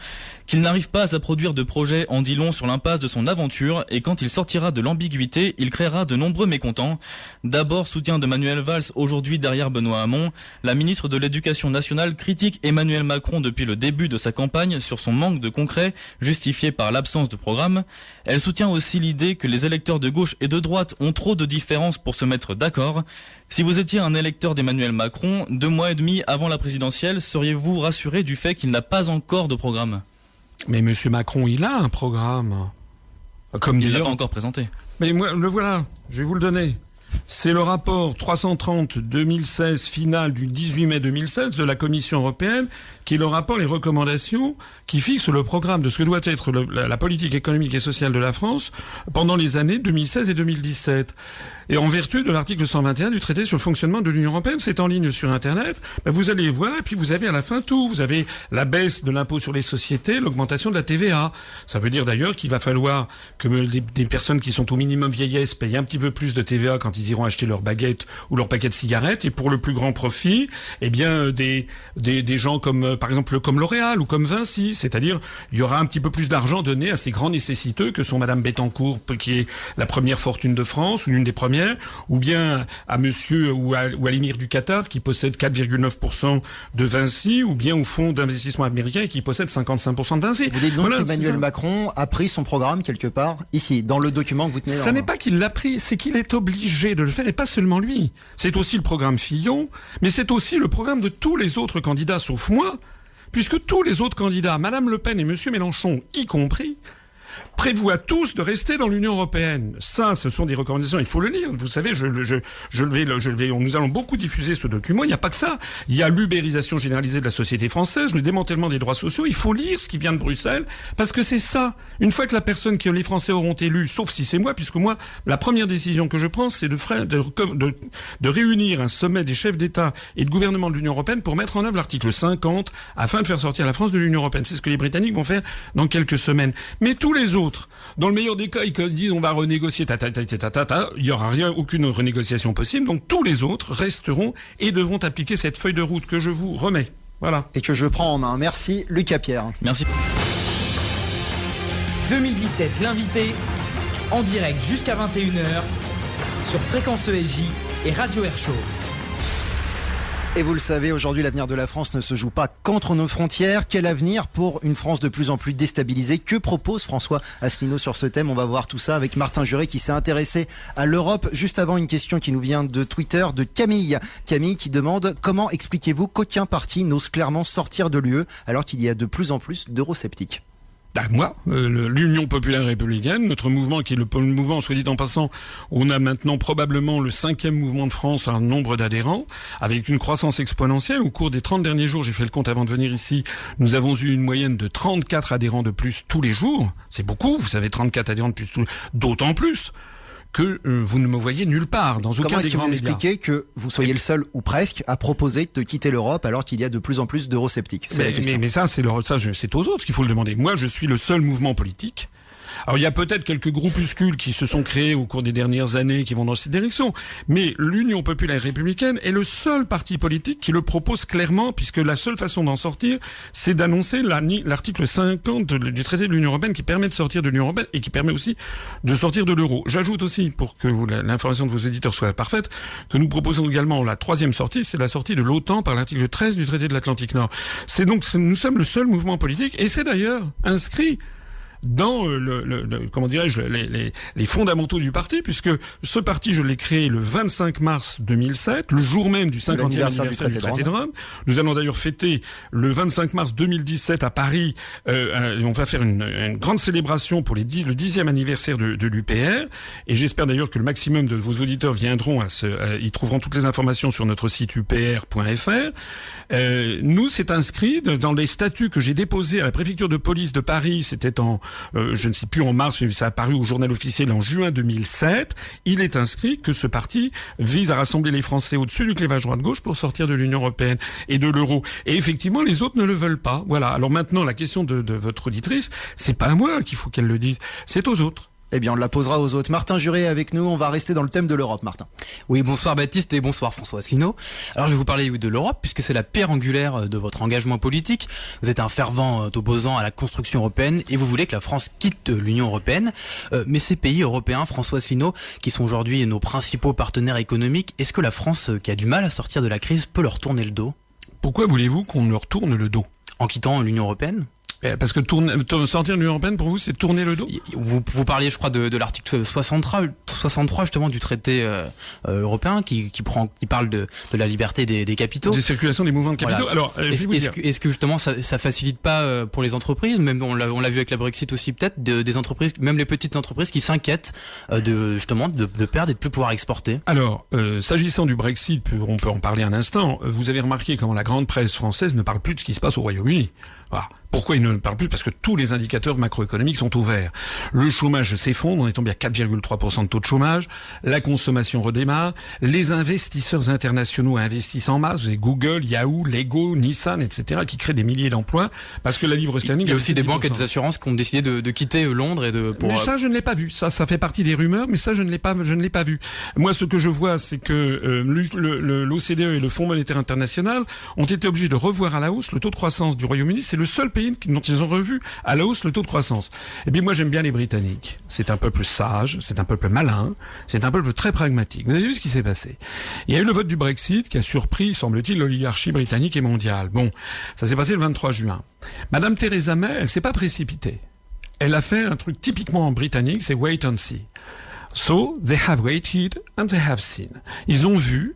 qu'il n'arrive pas à produire de projet en dit long sur l'impasse de son aventure et quand il sortira de l'ambiguïté, il créera de nombreux mécontents. D'abord, soutien de Manuel Valls, aujourd'hui derrière Benoît Hamon. La ministre de l'Éducation nationale critique Emmanuel Macron depuis le début de sa campagne sur son manque de concret, justifié par l'absence de programme. Elle soutient aussi l'idée que les électeurs de gauche et de droite ont trop de différences pour se mettre d'accord. Si vous étiez un électeur d'Emmanuel Macron, 2 mois et demi avant la présidentielle, seriez-vous rassuré du fait qu'il n'a pas encore de programme ? Mais Monsieur Macron, il a un programme. Comme il l'a pas encore présenté. Mais moi, le voilà, je vais vous le donner. C'est le rapport 330-2016 final du 18 mai 2016 de la Commission européenne, qui est le rapport, les recommandations qui fixent le programme de ce que doit être la politique économique et sociale de la France pendant les années 2016 et 2017. Et en vertu de l'article 121 du traité sur le fonctionnement de l'Union européenne, c'est en ligne sur Internet, vous allez voir, et puis vous avez à la fin tout. Vous avez la baisse de l'impôt sur les sociétés, l'augmentation de la TVA. Ça veut dire d'ailleurs qu'il va falloir que des personnes qui sont au minimum vieillesse payent un petit peu plus de TVA quand ils iront iront acheter leurs baguettes ou leurs paquets de cigarettes, et pour le plus grand profit, eh bien des gens comme par exemple comme L'Oréal ou comme Vinci, c'est-à-dire il y aura un petit peu plus d'argent donné à ces grands nécessiteux que sont Madame Bettencourt, qui est la première fortune de France ou l'une des premières, ou bien à Monsieur ou à l'émir du Qatar qui possède 4,9% de Vinci, ou bien au fonds d'investissement américain qui possède 55% de Vinci. Vous dites donc qu'Emmanuel Macron a pris son programme quelque part ici, dans le document que vous tenez. Ça n'est pas qu'il l'a pris, c'est qu'il est obligé de le faire, et pas seulement lui. C'est aussi le programme Fillon, mais c'est aussi le programme de tous les autres candidats, sauf moi, puisque tous les autres candidats, Madame Le Pen et Monsieur Mélenchon y compris, prévoient tous de rester dans l'Union européenne. Ça, ce sont des recommandations. Il faut le lire. Vous savez, nous allons beaucoup diffuser ce document. Il n'y a pas que ça. Il y a l'ubérisation généralisée de la société française, le démantèlement des droits sociaux. Il faut lire ce qui vient de Bruxelles, parce que c'est ça. Une fois que la personne que les Français auront élue, sauf si c'est moi, puisque moi, la première décision que je prends, c'est de réunir un sommet des chefs d'État et de gouvernement de l'Union européenne pour mettre en œuvre l'article 50 afin de faire sortir la France de l'Union européenne. C'est ce que les Britanniques vont faire dans quelques semaines. Mais tous les autres, dans le meilleur des cas, ils disent on va renégocier, il n'y aura aucune renégociation possible, donc tous les autres resteront et devront appliquer cette feuille de route que je vous remets. Voilà. Et que je prends en main. Merci Lucas Pierre. Merci. 2017, l'invité, en direct jusqu'à 21h, sur Fréquence ESJ et Radio Air Show. Et vous le savez, aujourd'hui, l'avenir de la France ne se joue pas qu'entre nos frontières. Quel avenir pour une France de plus en plus déstabilisée? Que propose François Asselineau sur ce thème? On va voir tout ça avec Martin Juret qui s'est intéressé à l'Europe. Juste avant, une question qui nous vient de Twitter de Camille. Camille qui demande: comment expliquez-vous qu'aucun parti n'ose clairement sortir de l'UE alors qu'il y a de plus en plus d'eurosceptiques? Moi, l'Union populaire républicaine, notre mouvement qui est le mouvement, soit dit en passant, on a maintenant probablement le 5e mouvement de France en nombre d'adhérents, avec une croissance exponentielle. Au cours des 30 derniers jours, j'ai fait le compte avant de venir ici, nous avons eu une moyenne de 34 adhérents de plus tous les jours. C'est beaucoup, vous savez, 34 adhérents de plus, d'autant plus que vous ne me voyez nulle part, dans aucun des grands médias. Comment est-ce que vous expliquez que vous soyez le seul, ou presque, à proposer de quitter l'Europe alors qu'il y a de plus en plus d'eurosceptiques? Mais ça, c'est aux autres qu'il faut le demander. Moi, je suis le seul mouvement politique. Alors il y a peut-être quelques groupuscules qui se sont créés au cours des dernières années qui vont dans cette direction, mais l'Union populaire républicaine est le seul parti politique qui le propose clairement, puisque la seule façon d'en sortir, c'est d'annoncer l'article 50 du traité de l'Union européenne qui permet de sortir de l'Union européenne et qui permet aussi de sortir de l'euro. J'ajoute aussi, pour que l'information de vos auditeurs soit parfaite, que nous proposons également la troisième sortie, c'est la sortie de l'OTAN par l'article 13 du traité de l'Atlantique Nord. Nous sommes le seul mouvement politique, et c'est d'ailleurs inscrit dans les fondamentaux du parti, puisque ce parti, je l'ai créé le 25 mars 2007, le jour même du 50e anniversaire du traité de Rome. Nous allons d'ailleurs fêter le 25 mars 2017 à Paris. On va faire une grande célébration pour le 10e anniversaire de l'UPR, et j'espère d'ailleurs que le maximum de vos auditeurs viendront ils trouveront toutes les informations sur notre site upr.fr. Nous, c'est inscrit dans les statuts que j'ai déposés à la préfecture de police de Paris. C'était je ne sais plus en mars, mais ça a paru au journal officiel en juin 2007. Il est inscrit que ce parti vise à rassembler les Français au-dessus du clivage droite-gauche pour sortir de l'Union européenne et de l'euro. Et effectivement, les autres ne le veulent pas. Voilà. Alors maintenant, la question de votre auditrice, c'est pas à moi qu'il faut qu'elle le dise, c'est aux autres. Eh bien, on la posera aux autres. Martin Juret est avec nous. On va rester dans le thème de l'Europe, Martin. Oui, bonsoir Baptiste et bonsoir François Asselineau. Alors, je vais vous parler de l'Europe puisque c'est la pierre angulaire de votre engagement politique. Vous êtes un fervent opposant à la construction européenne et vous voulez que la France quitte l'Union européenne. Mais ces pays européens, François Asselineau, qui sont aujourd'hui nos principaux partenaires économiques, est-ce que la France, qui a du mal à sortir de la crise, peut leur tourner le dos? Pourquoi voulez-vous qu'on leur tourne le dos? En quittant l'Union européenne? Parce que sortir de l'Union européenne, pour vous, c'est tourner le dos? Vous parliez, je crois, de l'article 63 justement du traité européen qui parle de la liberté des capitaux. Des circulations des mouvements de capitaux. Voilà. Alors, est-ce que justement ça facilite pas pour les entreprises, même on l'a vu avec la Brexit aussi peut-être, des entreprises, même les petites entreprises qui s'inquiètent de perdre et de plus pouvoir exporter? Alors, s'agissant du Brexit, on peut en parler un instant. Vous avez remarqué comment la grande presse française ne parle plus de ce qui se passe au Royaume-Uni. Voilà. Pourquoi il ne parle plus? Parce que tous les indicateurs macroéconomiques sont au vert. Le chômage s'effondre, on est tombé à 4,3% de taux de chômage, la consommation redémarre, les investisseurs internationaux investissent en masse, vous avez Google, Yahoo, Lego, Nissan, etc., qui créent des milliers d'emplois, parce que la livre sterling... Il y a aussi des banques et des assurances qui ont décidé de quitter Londres et de... Mais ça, je ne l'ai pas vu. Ça fait partie des rumeurs, mais ça, je ne l'ai pas vu. Moi, ce que je vois, c'est que l'OCDE et le Fonds monétaire international ont été obligés de revoir à la hausse le taux de croissance du Royaume-Uni. C'est le seul pays dont ils ont revu à la hausse le taux de croissance. Et bien moi j'aime bien les Britanniques. C'est un peuple sage, c'est un peuple malin, c'est un peuple très pragmatique. Vous avez vu ce qui s'est passé? Il y a eu le vote du Brexit qui a surpris, semble-t-il, l'oligarchie britannique et mondiale. Bon, ça s'est passé le 23 juin. Madame Theresa May, elle s'est pas précipitée. Elle a fait un truc typiquement britannique, c'est wait and see. So, they have waited and they have seen. Ils ont vu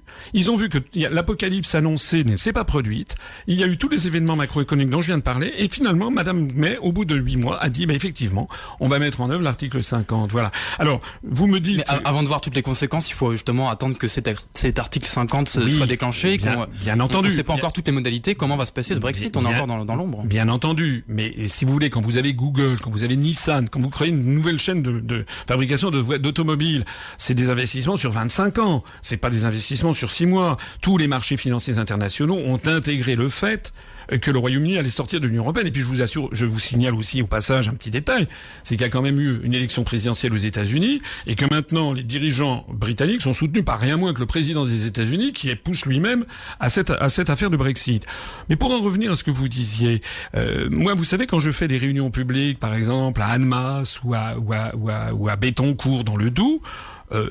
que l'apocalypse annoncée ne s'est pas produite. Il y a eu tous les événements macroéconomiques dont je viens de parler. Et finalement, Madame May, au bout de 8 mois, a dit, effectivement, on va mettre en œuvre l'article 50. Voilà. Alors, vous me dites... Mais avant de voir toutes les conséquences, il faut justement attendre que cet article 50 soit déclenché. Bien entendu. On ne sait pas encore toutes les modalités. Comment va se passer ce Brexit? On est encore dans l'ombre. Bien entendu. Mais si vous voulez, quand vous avez Google, quand vous avez Nissan, quand vous créez une nouvelle chaîne de fabrication d'automobiles, c'est des investissements sur 25 ans. C'est pas des investissements sur 6 mois. Tous les marchés financiers internationaux ont intégré le fait que le Royaume-Uni allait sortir de l'Union européenne. Et puis je vous signale aussi au passage un petit détail, c'est qu'il y a quand même eu une élection présidentielle aux États-Unis et que maintenant les dirigeants britanniques sont soutenus par rien moins que le président des États-Unis qui pousse lui-même à cette affaire de Brexit. Mais pour en revenir à ce que vous disiez, moi vous savez quand je fais des réunions publiques, par exemple à Annemasse ou à Béthencourt dans le Doubs,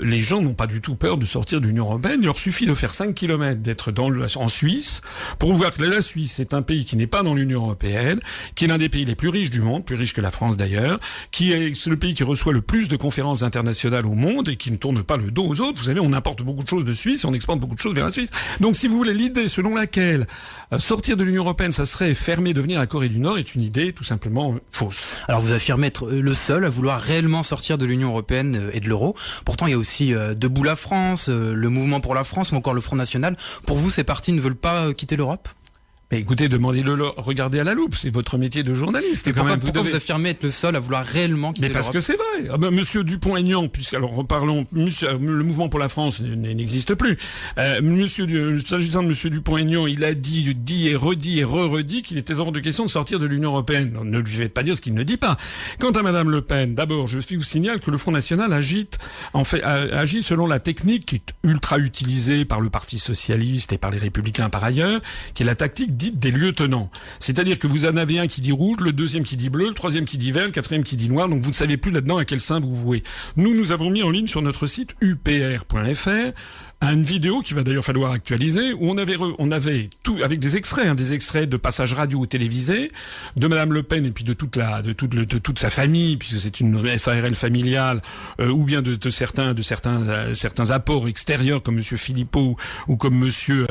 les gens n'ont pas du tout peur de sortir de l'Union européenne. Il leur suffit de faire 5 kilomètres, d'être en Suisse, pour voir que la Suisse est un pays qui n'est pas dans l'Union européenne, qui est l'un des pays les plus riches du monde, plus riche que la France d'ailleurs, c'est le pays qui reçoit le plus de conférences internationales au monde et qui ne tourne pas le dos aux autres. Vous savez, on importe beaucoup de choses de Suisse, on exporte beaucoup de choses vers la Suisse. Donc si vous voulez, l'idée selon laquelle sortir de l'Union européenne, ça serait fermer, devenir la Corée du Nord, est une idée tout simplement fausse. Alors vous affirmez être le seul à vouloir réellement sortir de l'Union européenne et de l'euro. Pourtant, il y a aussi Debout la France, le Mouvement pour la France ou encore le Front National. Pour vous, ces partis ne veulent pas quitter l'Europe ? Mais écoutez, demandez-le, regardez à la loupe, c'est votre métier de journaliste. Pourquoi vous affirmez être le seul à vouloir réellement quitter l'Europe ? Mais parce que c'est vrai. Monsieur Dupont-Aignan, le Mouvement pour la France n'existe plus. S'agissant de Monsieur Dupont-Aignan, il a dit et redit et redit qu'il était hors de question de sortir de l'Union européenne. Ne lui faites pas dire ce qu'il ne dit pas. Quant à Madame Le Pen, d'abord, je vous signale que le Front National agit selon la technique qui est ultra utilisée par le Parti Socialiste et par les Républicains par ailleurs, qui est la tactique dite des lieutenants. C'est-à-dire que vous en avez un qui dit rouge, le deuxième qui dit bleu, le troisième qui dit vert, le quatrième qui dit noir, donc vous ne savez plus là-dedans à quel sein vous vouez. Nous avons mis en ligne sur notre site upr.fr une vidéo qui va d'ailleurs falloir actualiser, où on avait tout, avec des extraits de passages radio ou télévisés, de Madame Le Pen et puis de toute sa famille, puisque c'est une SARL familiale, ou bien de certains apports extérieurs comme Monsieur Philippot ou comme Monsieur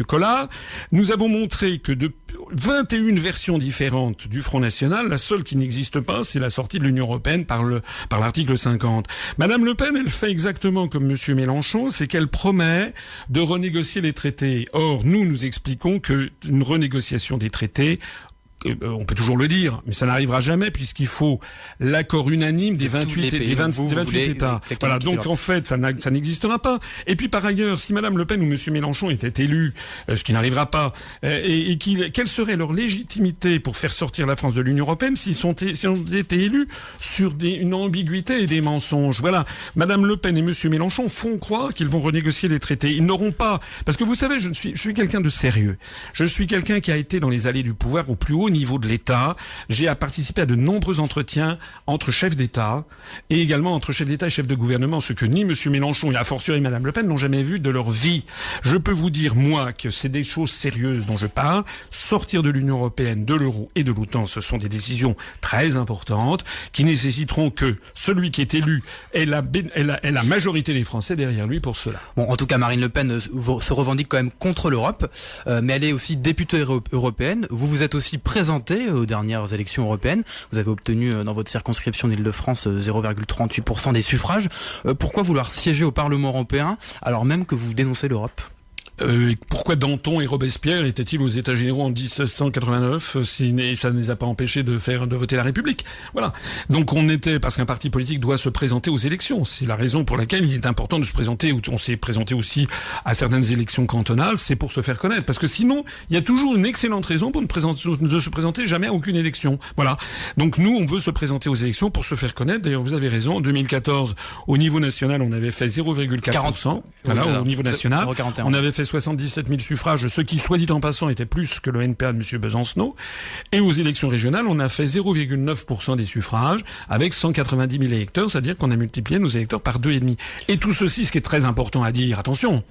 Collard. Nous avons montré que de 21 versions différentes du Front National, la seule qui n'existe pas, c'est la sortie de l'Union européenne par l'article 50. Madame Le Pen, elle fait exactement comme Monsieur Mélenchon, c'est qu'elle promet de renégocier les traités. Or, nous expliquons que une renégociation des traités, on peut toujours le dire, mais ça n'arrivera jamais puisqu'il faut l'accord unanime des 28 États. Voilà, donc en fait, ça n'existera pas. Et puis par ailleurs, si Madame Le Pen ou Monsieur Mélenchon étaient élus, ce qui n'arrivera pas, quelle serait leur légitimité pour faire sortir la France de l'Union européenne s'ils ont été élus sur une ambiguïté et des mensonges? Voilà, Madame Le Pen et Monsieur Mélenchon font croire qu'ils vont renégocier les traités. Ils n'auront pas, parce que vous savez, je suis quelqu'un de sérieux. Je suis quelqu'un qui a été dans les allées du pouvoir au plus haut niveau de l'État. J'ai participé à de nombreux entretiens entre chefs d'État et également entre chefs d'État et chefs de gouvernement, ce que ni M. Mélenchon et a fortiori Mme Le Pen n'ont jamais vu de leur vie. Je peux vous dire, moi, que c'est des choses sérieuses dont je parle. Sortir de l'Union européenne, de l'euro et de l'OTAN, ce sont des décisions très importantes qui nécessiteront que celui qui est élu ait la majorité des Français derrière lui pour cela. Bon, en tout cas, Marine Le Pen se revendique quand même contre l'Europe, mais elle est aussi députée européenne. Vous êtes aussi présenté aux dernières élections européennes. Vous avez obtenu dans votre circonscription d'Île-de-France 0,38% des suffrages. Pourquoi vouloir siéger au Parlement européen alors même que vous dénoncez l'Europe ? Pourquoi Danton et Robespierre étaient-ils aux États généraux en 1789 et ça ne les a pas empêchés de voter la République? Voilà. Donc parce qu'un parti politique doit se présenter aux élections. C'est la raison pour laquelle il est important de se présenter. On s'est présenté aussi à certaines élections cantonales, c'est pour se faire connaître. Parce que sinon, il y a toujours une excellente raison pour ne se présenter jamais à aucune élection. Voilà. Donc nous, on veut se présenter aux élections pour se faire connaître. D'ailleurs, vous avez raison. En 2014, au niveau national, on avait fait 0,4%. Voilà, au niveau national. 0,41. On avait fait 77 000 suffrages, ce qui, soit dit en passant, était plus que le NPA de M. Besancenot. Et aux élections régionales, on a fait 0,9% des suffrages avec 190 000 électeurs, c'est-à-dire qu'on a multiplié nos électeurs par 2,5. Et tout ceci, ce qui est très important à dire, attention,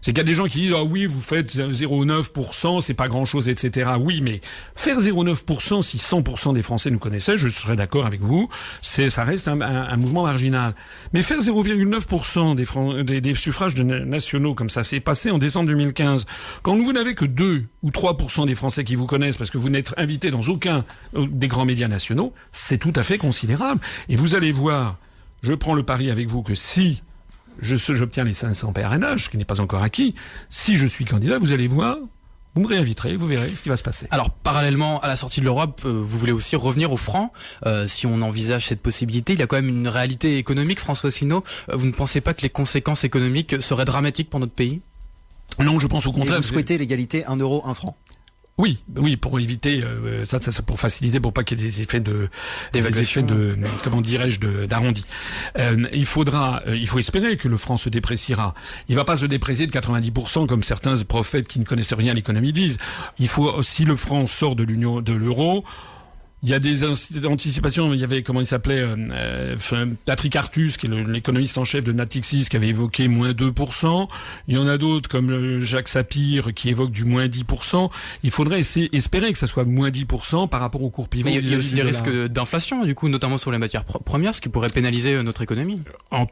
c'est qu'il y a des gens qui disent « Ah oui, vous faites 0,9%, c'est pas grand-chose, etc. » Oui, mais faire 0,9% si 100% des Français nous connaissaient, je serais d'accord avec vous, ça reste un mouvement marginal. Mais faire 0,9% des suffrages nationaux, comme ça s'est passé en décembre 2015, quand vous n'avez que 2 ou 3% des Français qui vous connaissent, parce que vous n'êtes invité dans aucun des grands médias nationaux, c'est tout à fait considérable. Et vous allez voir, je prends le pari avec vous que si j'obtiens les 500 parrainages, ce qui n'est pas encore acquis, si je suis candidat, vous allez voir, vous me réinviterez, vous verrez ce qui va se passer. Alors, parallèlement à la sortie de l'Europe, vous voulez aussi revenir au franc. Si on envisage cette possibilité, il y a quand même une réalité économique, François Asselineau. Vous ne pensez pas que les conséquences économiques seraient dramatiques pour notre pays? Non, je pense au contraire. Et vous souhaitez l'égalité 1 euro, 1 franc? Oui, pour éviter ça pour faciliter, pour pas qu'il y ait des effets comment dirais-je, d'arrondi. Il faut espérer que le franc se dépréciera. Il va pas se déprécier de 90% comme certains prophètes qui ne connaissent rien à l'économie disent. Si le franc sort de l'euro, il y a des anticipations. Il y avait, comment il s'appelait, Patrick Artus, qui est l'économiste en chef de Natixis, qui avait évoqué moins 2%. Il y en a d'autres, comme Jacques Sapir, qui évoque du moins 10%. Il faudrait espérer que ça soit moins 10% par rapport au cours pivot. Mais il y a aussi des risques d'inflation, du coup, notamment sur les matières premières, ce qui pourrait pénaliser notre économie. En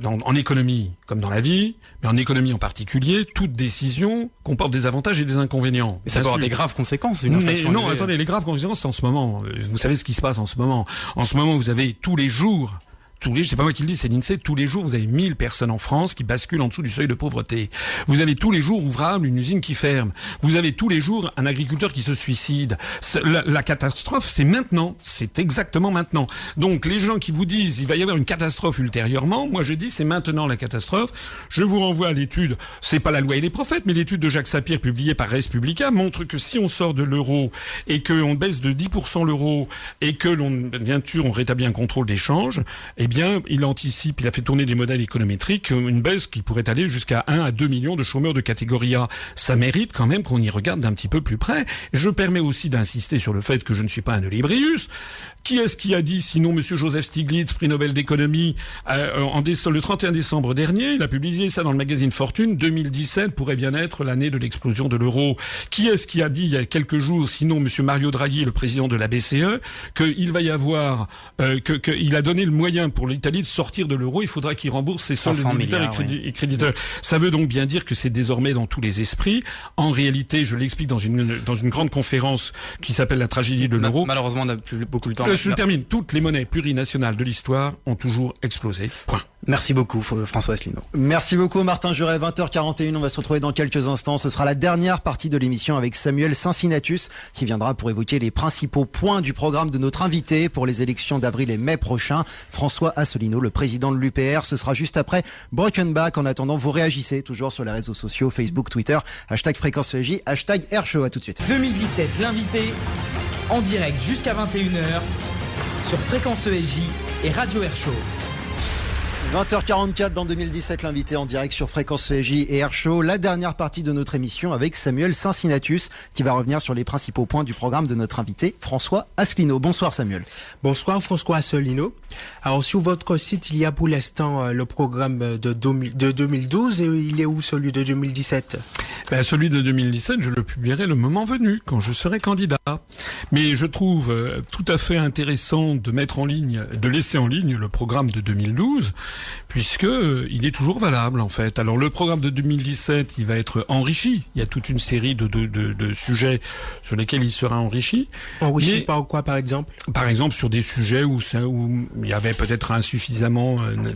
en économie, comme dans la vie, mais en économie en particulier, toute décision comporte des avantages et des inconvénients. Et ça peut avoir des graves conséquences, une inflation. Mais non, attendez, les graves conséquences, c'est en ce moment. Vous savez ce qui se passe en ce moment. En ce moment, vous avez tous les jours, c'est pas moi qui le dis, c'est l'INSEE, tous les jours, vous avez 1000 personnes en France qui basculent en dessous du seuil de pauvreté. Vous avez tous les jours ouvrable une usine qui ferme. Vous avez tous les jours un agriculteur qui se suicide. La catastrophe, c'est maintenant. C'est exactement maintenant. Donc, les gens qui vous disent, il va y avoir une catastrophe ultérieurement, moi je dis, c'est maintenant la catastrophe. Je vous renvoie à l'étude, c'est pas la loi et les prophètes, mais l'étude de Jacques Sapir publiée par Res Publica montre que si on sort de l'euro et qu'on baisse de 10% l'euro et que on rétablit un contrôle d'échange, bien, il anticipe, il a fait tourner des modèles économétriques, une baisse qui pourrait aller jusqu'à 1 à 2 millions de chômeurs de catégorie A. Ça mérite quand même qu'on y regarde d'un petit peu plus près. Je permets aussi d'insister sur le fait que je ne suis pas un Olibrius. Qui est-ce qui a dit, sinon Monsieur Joseph Stiglitz, prix Nobel d'économie, le 31 décembre dernier, il a publié ça dans le magazine Fortune, 2017 pourrait bien être l'année de l'explosion de l'euro. Qui est-ce qui a dit il y a quelques jours, sinon Monsieur Mario Draghi, le président de la BCE, qu'il va y avoir, qu'il a donné le moyen pour l'Italie de sortir de l'euro, il faudra qu'il rembourse ses soldes débiteurs et créditeurs. Ça veut donc bien dire que c'est désormais dans tous les esprits. En réalité, je l'explique dans une grande conférence qui s'appelle La tragédie de l'euro. Malheureusement, on n'a plus beaucoup de temps. Je termine. Toutes les monnaies plurinationales de l'histoire ont toujours explosé. Point. Merci beaucoup, François Asselineau. Merci beaucoup, Martin Juret. 20h41, on va se retrouver dans quelques instants. Ce sera la dernière partie de l'émission avec Samuel Cincinnatus, qui viendra pour évoquer les principaux points du programme de notre invité pour les élections d'avril et mai prochains, François Asselineau, le président de l'UPR. Ce sera juste après Broken Back. En attendant, vous réagissez toujours sur les réseaux sociaux, Facebook, Twitter, #FréquenceEJ, #AirShow. À tout de suite. 2017, l'invité, en direct jusqu'à 21h sur Fréquence ESJ et Radio Airshow. 20h44 dans 2017, l'invité en direct sur Fréquence ESJ et Airshow. La dernière partie de notre émission avec Samuel Cincinnatus qui va revenir sur les principaux points du programme de notre invité François Asselineau. Bonsoir Samuel. Bonsoir François Asselineau. Alors sur votre site, il y a pour l'instant le programme de 2012 et il est où celui de 2017 ? Celui de 2017, je le publierai le moment venu, quand je serai candidat. Mais je trouve tout à fait intéressant de laisser en ligne le programme de 2012, puisque il est toujours valable en fait. Alors le programme de 2017, il va être enrichi. Il y a toute une série de sujets sur lesquels il sera enrichi. Enrichi par quoi par exemple ? Par exemple sur des sujets où il y avait peut-être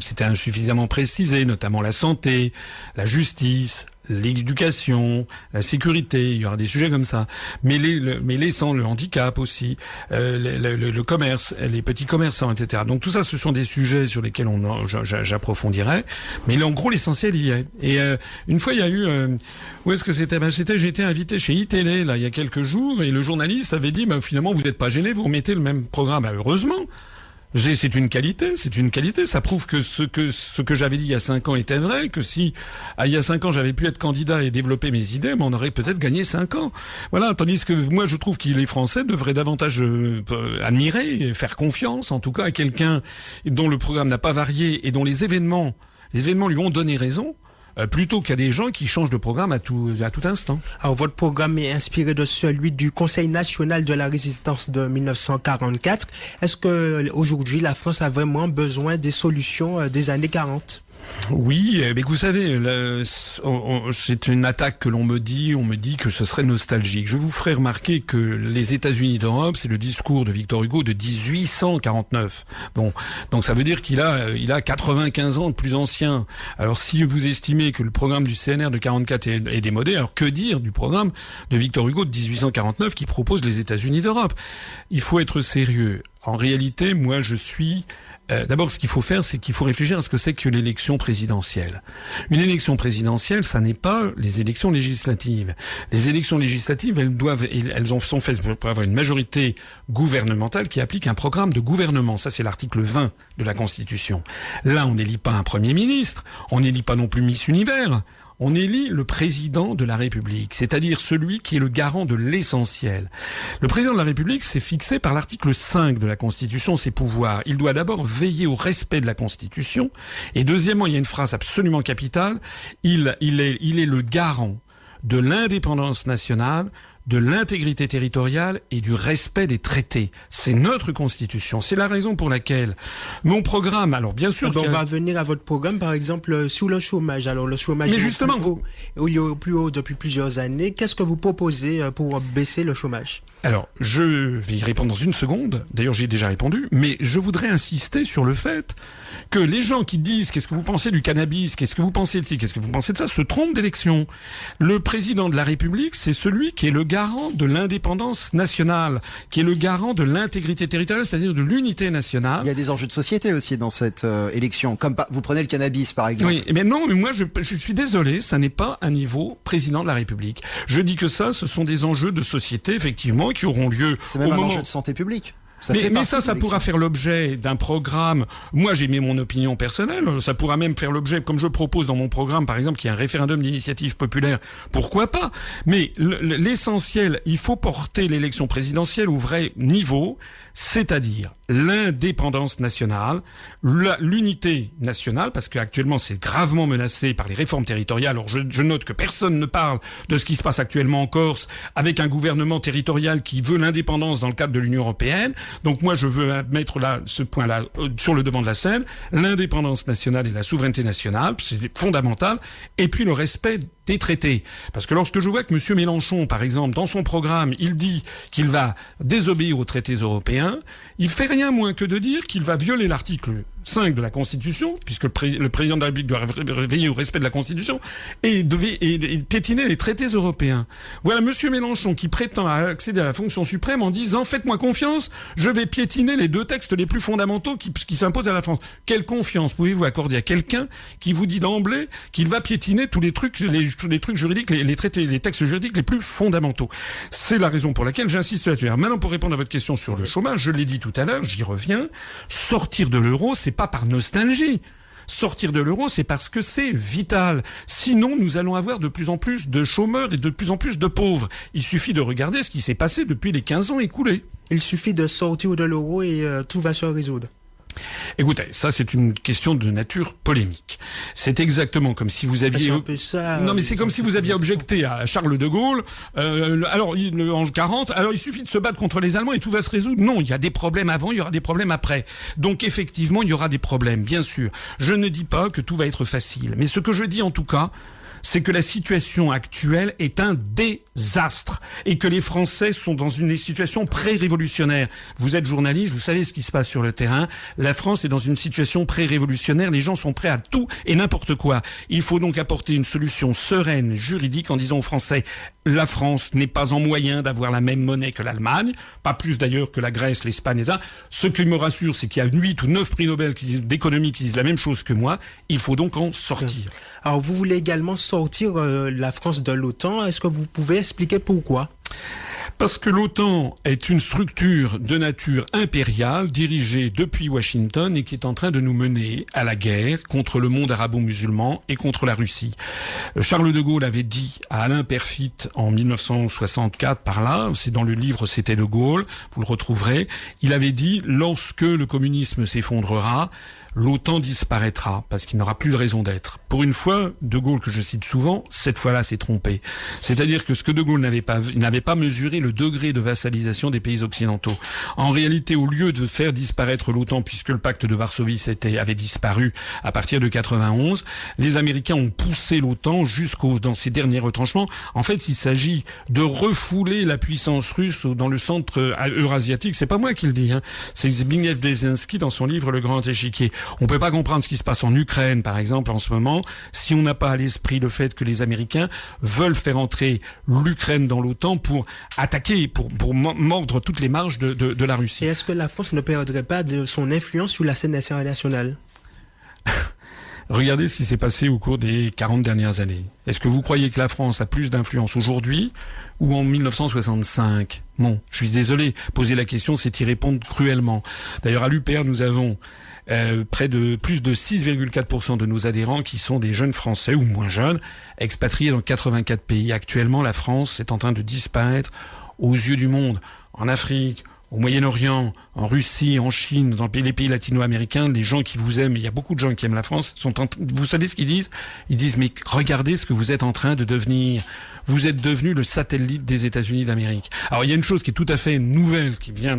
c'était insuffisamment précisé, notamment la santé, la justice, l'éducation, la sécurité, il y aura des sujets comme ça. Mais laissant le handicap aussi, le commerce, les petits commerçants, etc. Donc tout ça, ce sont des sujets sur lesquels j'approfondirai. Mais là, en gros, l'essentiel y est. Et une fois, il y a eu... où est-ce que c'était ? J'ai été invité chez iTélé, là, il y a quelques jours, et le journaliste avait dit, finalement, vous n'êtes pas gêné, vous remettez le même programme. Heureusement. C'est une qualité. Ça prouve que ce que j'avais dit il y a 5 ans était vrai, que si, il y a 5 ans, j'avais pu être candidat et développer mes idées, on aurait peut-être gagné 5 ans. Voilà. Tandis que moi, je trouve que les Français devraient davantage admirer et faire confiance, en tout cas, à quelqu'un dont le programme n'a pas varié et dont les événements lui ont donné raison. Plutôt qu'à des gens qui changent de programme à tout instant. Alors, votre programme est inspiré de celui du Conseil national de la résistance de 1944. Est-ce que aujourd'hui la France a vraiment besoin des solutions des années 40 ? Oui, mais vous savez, c'est une attaque que l'on me dit. On me dit que ce serait nostalgique. Je vous ferai remarquer que les États-Unis d'Europe, c'est le discours de Victor Hugo de 1849. Bon, donc ça veut dire qu'il a 95 ans de plus ancien. Alors si vous estimez que le programme du CNR de 44 est démodé, alors que dire du programme de Victor Hugo de 1849 qui propose les États-Unis d'Europe ? Il faut être sérieux. En réalité, moi, je suis... D'abord, ce qu'il faut faire, c'est qu'il faut réfléchir à ce que c'est que l'élection présidentielle. Une élection présidentielle, ça n'est pas les élections législatives. Les élections législatives, elles sont faites pour avoir une majorité gouvernementale qui applique un programme de gouvernement. Ça, c'est l'article 20 de la Constitution. Là, on n'élit pas un Premier ministre, on n'élit pas non plus Miss Univers. On élit le président de la République, c'est-à-dire celui qui est le garant de l'essentiel. Le président de la République, c'est fixé par l'article 5 de la Constitution, ses pouvoirs. Il doit d'abord veiller au respect de la Constitution. Et deuxièmement, il y a une phrase absolument capitale. Il est le garant de l'indépendance nationale, de l'intégrité territoriale et du respect des traités. C'est notre Constitution. C'est la raison pour laquelle mon programme, alors bien sûr... on va venir à votre programme, par exemple, sur le chômage. Alors le chômage il est au plus haut depuis plusieurs années. Qu'est-ce que vous proposez pour baisser le chômage ? Alors, je vais y répondre dans une seconde. D'ailleurs, j'ai déjà répondu. Mais je voudrais insister sur le fait que les gens qui disent « qu'est-ce que vous pensez du cannabis ? Qu'est-ce que vous pensez de ci ? Qu'est-ce que vous pensez de ça ?» se trompent d'élection. Le président de la République, c'est celui qui est le garant de l'indépendance nationale, qui est le garant de l'intégrité territoriale, c'est-à-dire de l'unité nationale. Il y a des enjeux de société aussi dans cette élection. Comme vous prenez le cannabis, par exemple. Oui, mais non, mais moi, je suis désolé, ça n'est pas un niveau président de la République. Je dis que ça, ce sont des enjeux de société, effectivement, qui auront lieu C'est même un enjeu de santé publique. Mais ça pourra faire l'objet d'un programme. Moi, j'ai mis mon opinion personnelle. Ça pourra même faire l'objet, comme je propose dans mon programme, par exemple, qu'il y ait un référendum d'initiative populaire. Pourquoi pas ? Mais l'essentiel, il faut porter l'élection présidentielle au vrai niveau, c'est-à-dire l'indépendance nationale, l'unité nationale, parce qu'actuellement, c'est gravement menacé par les réformes territoriales. Alors, je note que personne ne parle de ce qui se passe actuellement en Corse, avec un gouvernement territorial qui veut l'indépendance dans le cadre de l'Union européenne. Donc moi, je veux mettre ce point-là sur le devant de la scène. L'indépendance nationale et la souveraineté nationale, c'est fondamental. Et puis le respect des traités. Parce que lorsque je vois que M. Mélenchon, par exemple, dans son programme, il dit qu'il va désobéir aux traités européens, il fait rien moins que de dire qu'il va violer l'article 5 de la Constitution, puisque le président de la République doit veiller au respect de la Constitution, et piétiner les traités européens. Voilà M. Mélenchon qui prétend accéder à la fonction suprême en disant « Faites-moi confiance, je vais piétiner les 2 textes les plus fondamentaux qui s'imposent à la France. » Quelle confiance pouvez-vous accorder à quelqu'un qui vous dit d'emblée qu'il va piétiner tous les trucs juridiques, les traités, les textes juridiques les plus fondamentaux? C'est la raison pour laquelle j'insiste là-dessus. Maintenant, pour répondre à votre question sur le chômage, je l'ai dit tout à l'heure, j'y reviens, sortir de l'euro, c'est pas par nostalgie. Sortir de l'euro, c'est parce que c'est vital. Sinon, nous allons avoir de plus en plus de chômeurs et de plus en plus de pauvres. Il suffit de regarder ce qui s'est passé depuis les 15 ans écoulés. Il suffit de sortir de l'euro et tout va se résoudre. Écoutez, ça c'est une question de nature polémique. C'est exactement comme si vous aviez... Non mais c'est comme si vous aviez objecté à Charles de Gaulle, en 40, alors il suffit de se battre contre les Allemands et tout va se résoudre. Non, il y a des problèmes avant, il y aura des problèmes après. Donc effectivement, il y aura des problèmes, bien sûr. Je ne dis pas que tout va être facile, mais ce que je dis en tout cas, c'est que la situation actuelle est un désastre et que les Français sont dans une situation pré-révolutionnaire. Vous êtes journaliste, vous savez ce qui se passe sur le terrain. La France est dans une situation pré-révolutionnaire. Les gens sont prêts à tout et n'importe quoi. Il faut donc apporter une solution sereine, juridique, en disant aux Français, la France n'est pas en moyen d'avoir la même monnaie que l'Allemagne, pas plus d'ailleurs que la Grèce, l'Espagne et ça. Ce qui me rassure, c'est qu'il y a 8 ou 9 prix Nobel d'économie qui disent la même chose que moi. Il faut donc en sortir. Alors, vous voulez également sortir la France de l'OTAN. Est-ce que vous pouvez expliquer pourquoi ? Parce que l'OTAN est une structure de nature impériale dirigée depuis Washington et qui est en train de nous mener à la guerre contre le monde arabo-musulman et contre la Russie. Charles de Gaulle avait dit à Alain Perfit en 1964 par là, c'est dans le livre C'était de Gaulle, vous le retrouverez, il avait dit lorsque le communisme s'effondrera, l'OTAN disparaîtra parce qu'il n'aura plus de raison d'être. Pour une fois, De Gaulle, que je cite souvent, cette fois-là s'est trompé. C'est-à-dire que ce que De Gaulle n'avait pas mesuré le degré de vassalisation des pays occidentaux. En réalité, au lieu de faire disparaître l'OTAN, puisque le pacte de Varsovie avait disparu à partir de 91, les Américains ont poussé l'OTAN dans ses derniers retranchements. En fait, il s'agit de refouler la puissance russe dans le centre eurasiatique. C'est pas moi qui le dis, hein. C'est Zbigniew Brzezinski dans son livre Le Grand Échiquier. On peut pas comprendre ce qui se passe en Ukraine, par exemple, en ce moment, si on n'a pas à l'esprit le fait que les Américains veulent faire entrer l'Ukraine dans l'OTAN pour attaquer, pour mordre toutes les marges de la Russie. Et est-ce que la France ne perdrait pas de son influence sur la scène internationale ? Regardez ce qui s'est passé au cours des 40 dernières années. Est-ce que vous croyez que la France a plus d'influence aujourd'hui ou en 1965 ? Bon, je suis désolé. Poser la question, c'est y répondre cruellement. D'ailleurs, à l'UPR, nous avons plus de 6,4% de nos adhérents qui sont des jeunes Français ou moins jeunes, expatriés dans 84 pays. Actuellement, la France est en train de disparaître aux yeux du monde. En Afrique, au Moyen-Orient, en Russie, en Chine, dans les pays latino-américains, les gens qui vous aiment, il y a beaucoup de gens qui aiment la France, vous savez ce qu'ils disent ? Ils disent, mais regardez ce que vous êtes en train de devenir. Vous êtes devenu le satellite des États-Unis d'Amérique. Alors il y a une chose qui est tout à fait nouvelle, qui vient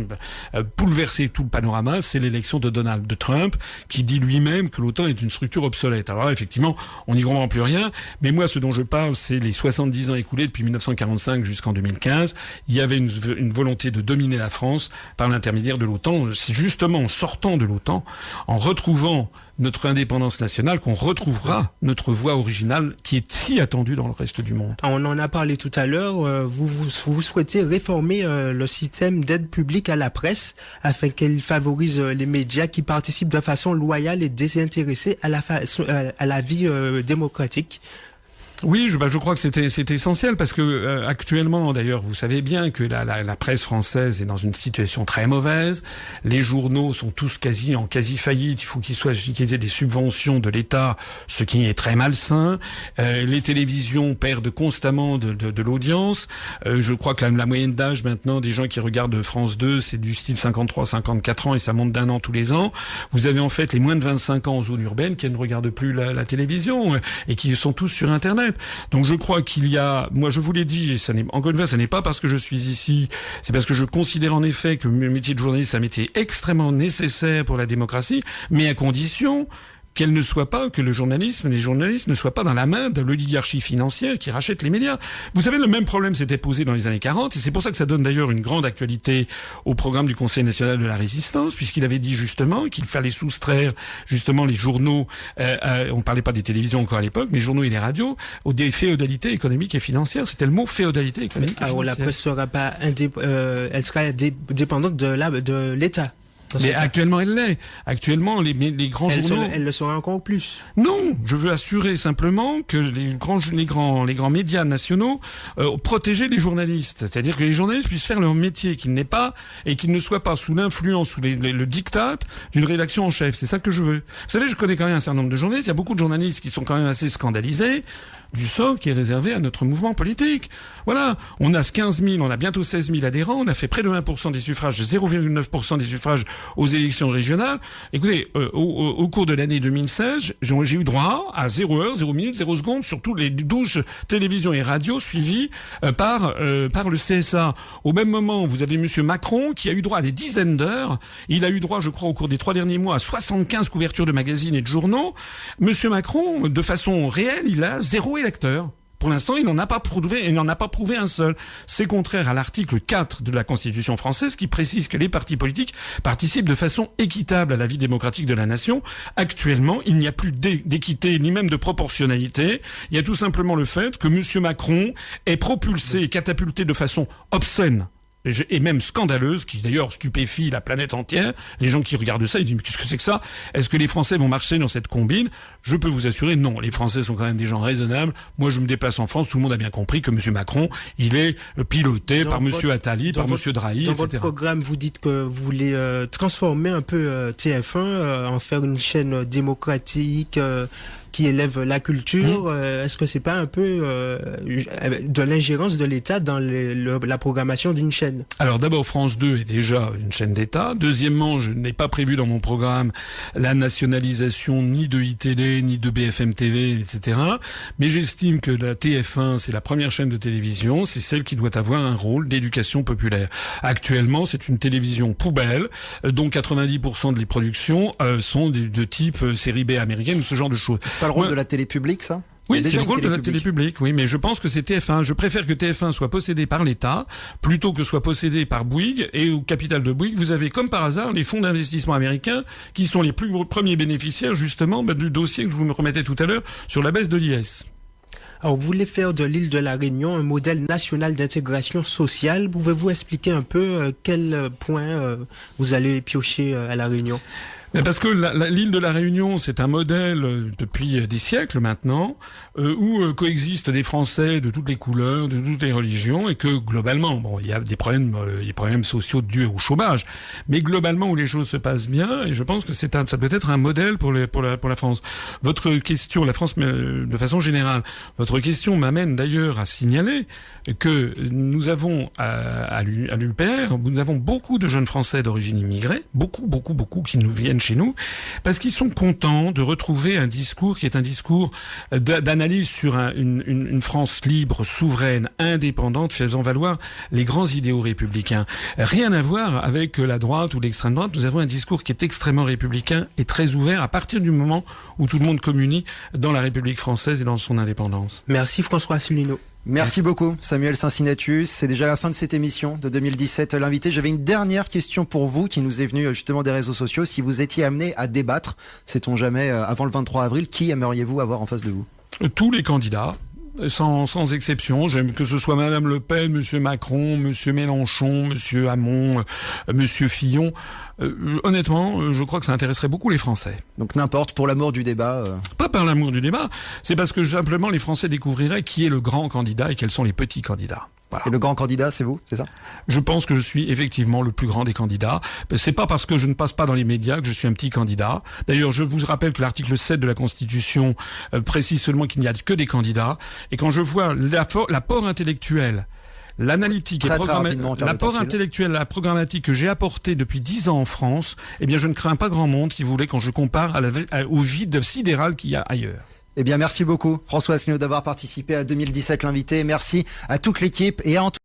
bouleverser tout le panorama, c'est l'élection de Donald Trump, qui dit lui-même que l'OTAN est une structure obsolète. Alors là, effectivement, on n'y comprend plus rien, mais moi ce dont je parle, c'est les 70 ans écoulés depuis 1945 jusqu'en 2015. Il y avait une volonté de dominer la France par l'intermédiaire de l'OTAN. C'est justement en sortant de l'OTAN, en retrouvant notre indépendance nationale, qu'on retrouvera notre voix originale qui est si attendue dans le reste du monde. On en a parlé tout à l'heure, vous souhaitez réformer le système d'aide publique à la presse afin qu'elle favorise les médias qui participent de façon loyale et désintéressée à la vie démocratique. Oui, je crois que c'est essentiel parce que actuellement, d'ailleurs, vous savez bien que la presse française est dans une situation très mauvaise. Les journaux sont tous en quasi faillite. Il faut qu'ils aient des subventions de l'État, ce qui est très malsain. Les télévisions perdent constamment de l'audience. Je crois que la moyenne d'âge maintenant des gens qui regardent France 2, c'est du style 53-54 ans et ça monte d'1 an tous les ans. Vous avez en fait les moins de 25 ans en zone urbaine qui ne regardent plus la télévision et qui sont tous sur Internet. Donc je crois qu'il y a, moi je vous l'ai dit, et encore une fois, ce n'est pas parce que je suis ici, c'est parce que je considère en effet que le métier de journaliste est un métier extrêmement nécessaire pour la démocratie, mais à condition que les journalistes ne soient pas dans la main de l'oligarchie financière qui rachète les médias. Vous savez, le même problème s'était posé dans les années 40, et c'est pour ça que ça donne d'ailleurs une grande actualité au programme du Conseil national de la résistance, puisqu'il avait dit justement qu'il fallait soustraire justement les journaux, on parlait pas des télévisions encore à l'époque, mais les journaux et les radios, des féodalités économiques et financières. C'était le mot féodalité économique et financière. Alors la presse sera pas elle sera dépendante de l'État. Mais actuellement, elle l'est. Actuellement, les grands journaux... Elle le sera encore plus. Non, je veux assurer simplement que les grands médias nationaux protégeaient les journalistes. C'est-à-dire que les journalistes puissent faire leur métier, qu'ils n'aient pas, et qu'ils ne soient pas sous l'influence, sous le diktat d'une rédaction en chef. C'est ça que je veux. Vous savez, je connais quand même un certain nombre de journalistes. Il y a beaucoup de journalistes qui sont quand même assez scandalisés du sort qui est réservé à notre mouvement politique. Voilà, on a 15 000, on a bientôt 16 000 adhérents, on a fait près de 1% des suffrages, 0,9% des suffrages aux élections régionales. Écoutez, au cours de l'année 2016, j'ai eu droit à 0 heure, 0 minute, 0 seconde sur toutes les 12 télévisions et radios suivies par le CSA. Au même moment, vous avez monsieur Macron qui a eu droit à des dizaines d'heures. Il a eu droit, je crois, au cours des 3 derniers mois à 75 couvertures de magazines et de journaux. Monsieur Macron, de façon réelle, il a 0 électeur. Pour l'instant, il n'en a pas prouvé un seul. C'est contraire à l'article 4 de la Constitution française qui précise que les partis politiques participent de façon équitable à la vie démocratique de la nation. Actuellement, il n'y a plus d'équité ni même de proportionnalité. Il y a tout simplement le fait que M. Macron est propulsé et catapulté de façon obscène et même scandaleuse, qui d'ailleurs stupéfie la planète entière. Les gens qui regardent ça, ils disent mais qu'est-ce que c'est que ça? Est-ce que les Français vont marcher dans cette combine? Je peux vous assurer, non. Les Français sont quand même des gens raisonnables. Moi, je me déplace en France, tout le monde a bien compris que M. Macron, il est piloté par M. Attali, par M. Drahi, etc. Dans votre programme, vous dites que vous voulez transformer un peu TF1, en faire une chaîne démocratique qui élève la culture. Est-ce que c'est pas un peu de l'ingérence de l'État dans la programmation d'une chaîne? Alors d'abord, France 2 est déjà une chaîne d'État. Deuxièmement, je n'ai pas prévu dans mon programme la nationalisation ni de iTélé, ni de BFM TV, etc. Mais j'estime que la TF1, c'est la première chaîne de télévision, c'est celle qui doit avoir un rôle d'éducation populaire. Actuellement, c'est une télévision poubelle, dont 90% des productions sont de type série B américaine ou ce genre de choses. C'est pas le rôle de la télé publique, ça? Oui, c'est le rôle de la télé publique, oui, mais je pense que c'est TF1. Je préfère que TF1 soit possédé par l'État plutôt que soit possédé par Bouygues. Et au capital de Bouygues, vous avez comme par hasard les fonds d'investissement américains qui sont les premiers bénéficiaires justement du dossier que je vous me remettais tout à l'heure sur la baisse de l'IS. Alors, vous voulez faire de l'île de la Réunion un modèle national d'intégration sociale. Pouvez-vous expliquer un peu quel point vous allez piocher à la Réunion? Parce que l'île de la Réunion, c'est un modèle depuis des siècles maintenant, où coexistent des Français de toutes les couleurs, de toutes les religions, et que globalement, bon, il y a des problèmes sociaux dus au chômage, mais globalement où les choses se passent bien, et je pense que ça peut être un modèle pour la France. Votre question, la France, de façon générale, votre question m'amène d'ailleurs à signaler que nous avons à l'UPR, nous avons beaucoup de jeunes Français d'origine immigrée, beaucoup qui nous viennent chez nous, parce qu'ils sont contents de retrouver un discours qui est un discours d'analyse sur une France libre, souveraine, indépendante, faisant valoir les grands idéaux républicains. Rien à voir avec la droite ou l'extrême droite. Nous avons un discours qui est extrêmement républicain et très ouvert à partir du moment où tout le monde communie dans la République française et dans son indépendance. Merci François Asselineau. Merci beaucoup Samuel Cincinnatus. C'est déjà la fin de cette émission de 2017. L'invité, j'avais une dernière question pour vous qui nous est venue justement des réseaux sociaux. Si vous étiez amené à débattre, sait-on jamais, avant le 23 avril, qui aimeriez-vous avoir en face de vous? Tous les candidats. Sans exception, j'aime que ce soit Madame Le Pen, Monsieur Macron, Monsieur Mélenchon, Monsieur Hamon, Monsieur Fillon. Honnêtement, je crois que ça intéresserait beaucoup les Français. Donc n'importe, pour l'amour du débat. Pas par l'amour du débat, c'est parce que simplement les Français découvriraient qui est le grand candidat et quels sont les petits candidats. Voilà. Et le grand candidat, c'est vous, c'est ça? Je pense que je suis effectivement le plus grand des candidats. C'est pas parce que je ne passe pas dans les médias que je suis un petit candidat. D'ailleurs, je vous rappelle que l'article 7 de la Constitution précise seulement qu'il n'y a que des candidats. Et quand je vois l'apport intellectuel, l'analytique et l'apport intellectuel, la programmatique que j'ai apporté depuis 10 ans en France, eh bien, je ne crains pas grand monde, si vous voulez, quand je compare au vide sidéral qu'il y a ailleurs. Eh bien, merci beaucoup, François Asselineau, d'avoir participé à 2017 l'invité. Merci à toute l'équipe et à Antoine.